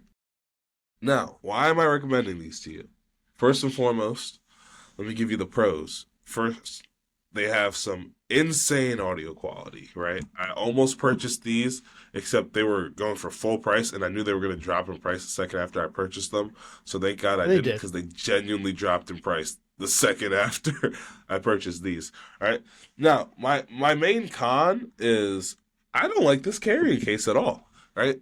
Now, why am I recommending these to you? First and foremost, let me give you the pros. First, they have some insane audio quality, right? I almost purchased these, except they were going for full price, and I knew they were going to drop in price the second after I purchased them. So thank God I didn't, because they genuinely dropped in price the second after I purchased these. All right. Now, my main con is I don't like this carrying case at all. Right?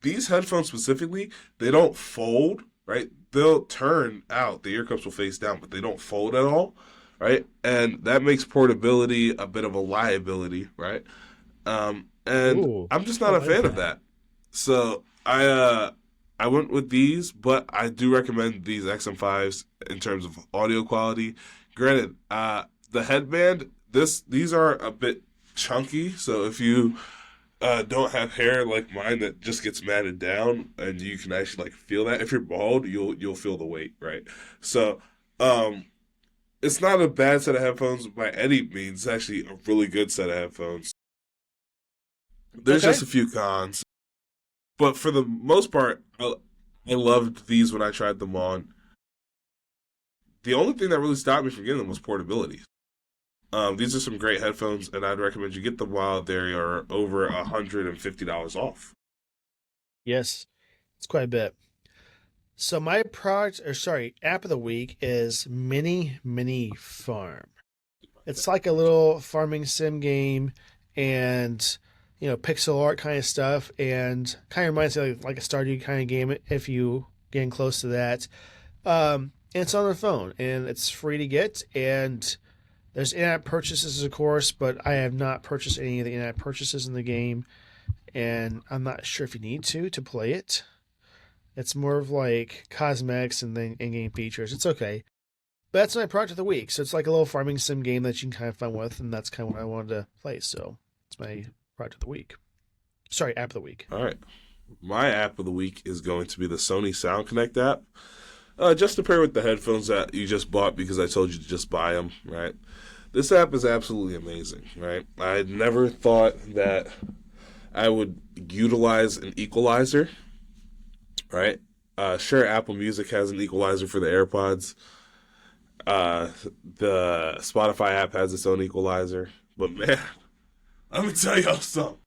These headphones specifically, they don't fold, right? They'll turn out, the ear cups will face down, but they don't fold at all, right? And that makes portability a bit of a liability, right? And Ooh, I'm just not a fan of that. So I went with these, but I do recommend these XM5s in terms of audio quality. Granted, the headband, these are a bit chunky, so if you don't have hair like mine that just gets matted down, and you can actually feel that. If you're bald, you'll feel the weight, right? So, it's not a bad set of headphones by any means. It's actually a really good set of headphones. There's just a few cons, but for the most part, I loved these when I tried them on. The only thing that really stopped me from getting them was portability. These are some great headphones, and I'd recommend you get them while they are over $150 off. Yes, it's quite a bit. So my app of the week is Mini Farm. It's like a little farming sim game, and pixel art kind of stuff, and kind of reminds me of like a Stardew kind of game if you getting close to that. And it's on the phone, and it's free to get, and there's in-app purchases, of course, but I have not purchased any of the in-app purchases in the game, and I'm not sure if you need to play it. It's more of like cosmetics and then in-game features. It's okay. But that's my product of the week. So it's like a little farming sim game that you can kind of fun with, and that's kind of what I wanted to play. So it's my product of the week. Sorry, app of the week. All right. My app of the week is going to be the Sony Sound Connect app. Just to pair with the headphones that you just bought because I told you to just buy them, right? This app is absolutely amazing, right? I never thought that I would utilize an equalizer, right? Sure, Apple Music has an equalizer for the AirPods. The Spotify app has its own equalizer. But man, let me tell y'all something.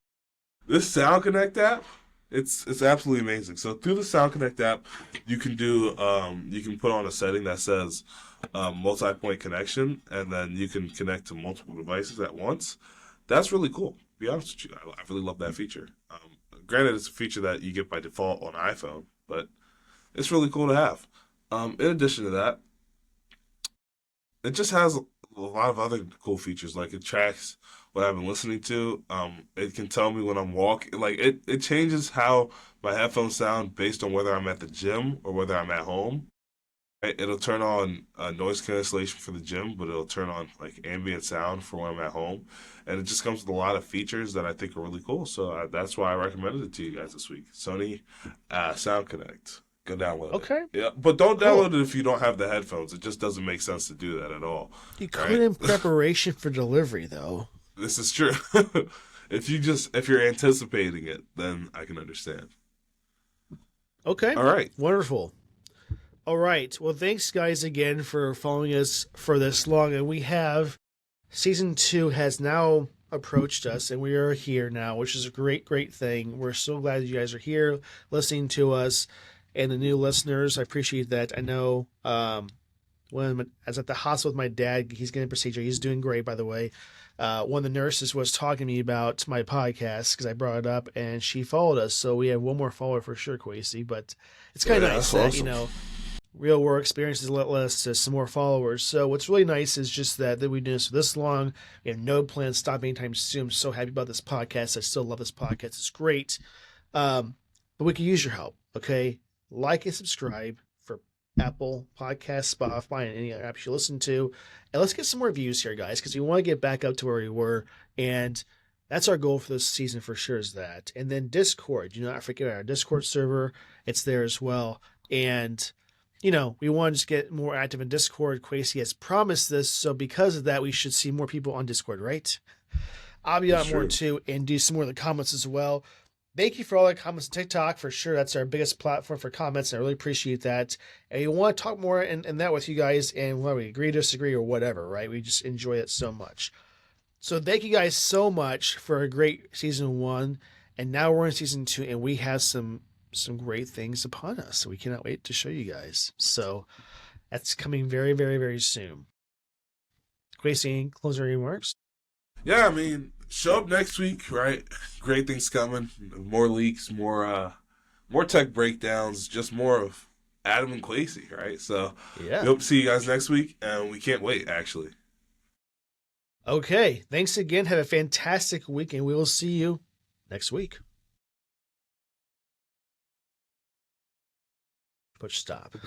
This Sound Connect app It's absolutely amazing. So through the Sound Connect app, you can do you can put on a setting that says multi-point connection, and then you can connect to multiple devices at once. That's really cool. To be honest with you, I really love that feature. Granted, it's a feature that you get by default on iPhone, but it's really cool to have. In addition to that, it just has a lot of other cool features. Like it tracks what I've been listening to. It can tell me when I'm walking. Like it changes how my headphones sound based on whether I'm at the gym or whether I'm at home. It'll turn on noise cancellation for the gym, but it'll turn on like ambient sound for when I'm at home, and it just comes with a lot of features that I think are really cool. So that's why I recommended it to you guys this week. Sony Sound Connect. Go download it. Okay. Yeah, but don't download it if you don't have the headphones. It just doesn't make sense to do that at all. You could in preparation for delivery, though. This is true. If you're anticipating it, then I can understand. Okay. All right. Wonderful. All right. Well, thanks, guys, again for following us for this long. And we have season 2 has now approached us, and we are here now, which is a great, great thing. We're so glad you guys are here listening to us. And the new listeners, I appreciate that. I know when I was at the hospital with my dad, he's getting a procedure. He's doing great, by the way. One of the nurses was talking to me about my podcast because I brought it up, and she followed us. So we have one more follower for sure, Kwesi. But it's kind of nice that, awesome. Real world experiences let us to some more followers. So what's really nice is just that we've been doing this for this long. We have no plans to stop anytime soon. I'm so happy about this podcast. I still love this podcast. It's great. But we can use your help, okay? Like and subscribe for Apple Podcasts, Spotify, and any other apps you listen to. And let's get some more views here, guys, because we want to get back up to where we were. And that's our goal for this season for sure is that. And then Discord. Do not forget our Discord server. It's there as well. And, we want to just get more active in Discord. Kwesi has promised this. So because of that, we should see more people on Discord, right? I'll be on more too and do some more of the comments as well. Thank you for all the comments on TikTok, for sure. That's our biggest platform for comments, and I really appreciate that. And we want to talk more in that with you guys, and whether we agree, disagree, or whatever, right? We just enjoy it so much. So thank you guys so much for a great season 1, and now we're in season 2, and we have some great things upon us, so we cannot wait to show you guys. So that's coming very, very, very soon. Kwesi, any closing remarks? Yeah, show up next week, right? Great things coming. More leaks, more tech breakdowns, just more of Adam and Kwesi, right? So we hope to see you guys next week, and we can't wait, actually. Okay. Thanks again. Have a fantastic week, and we will see you next week. Push stop.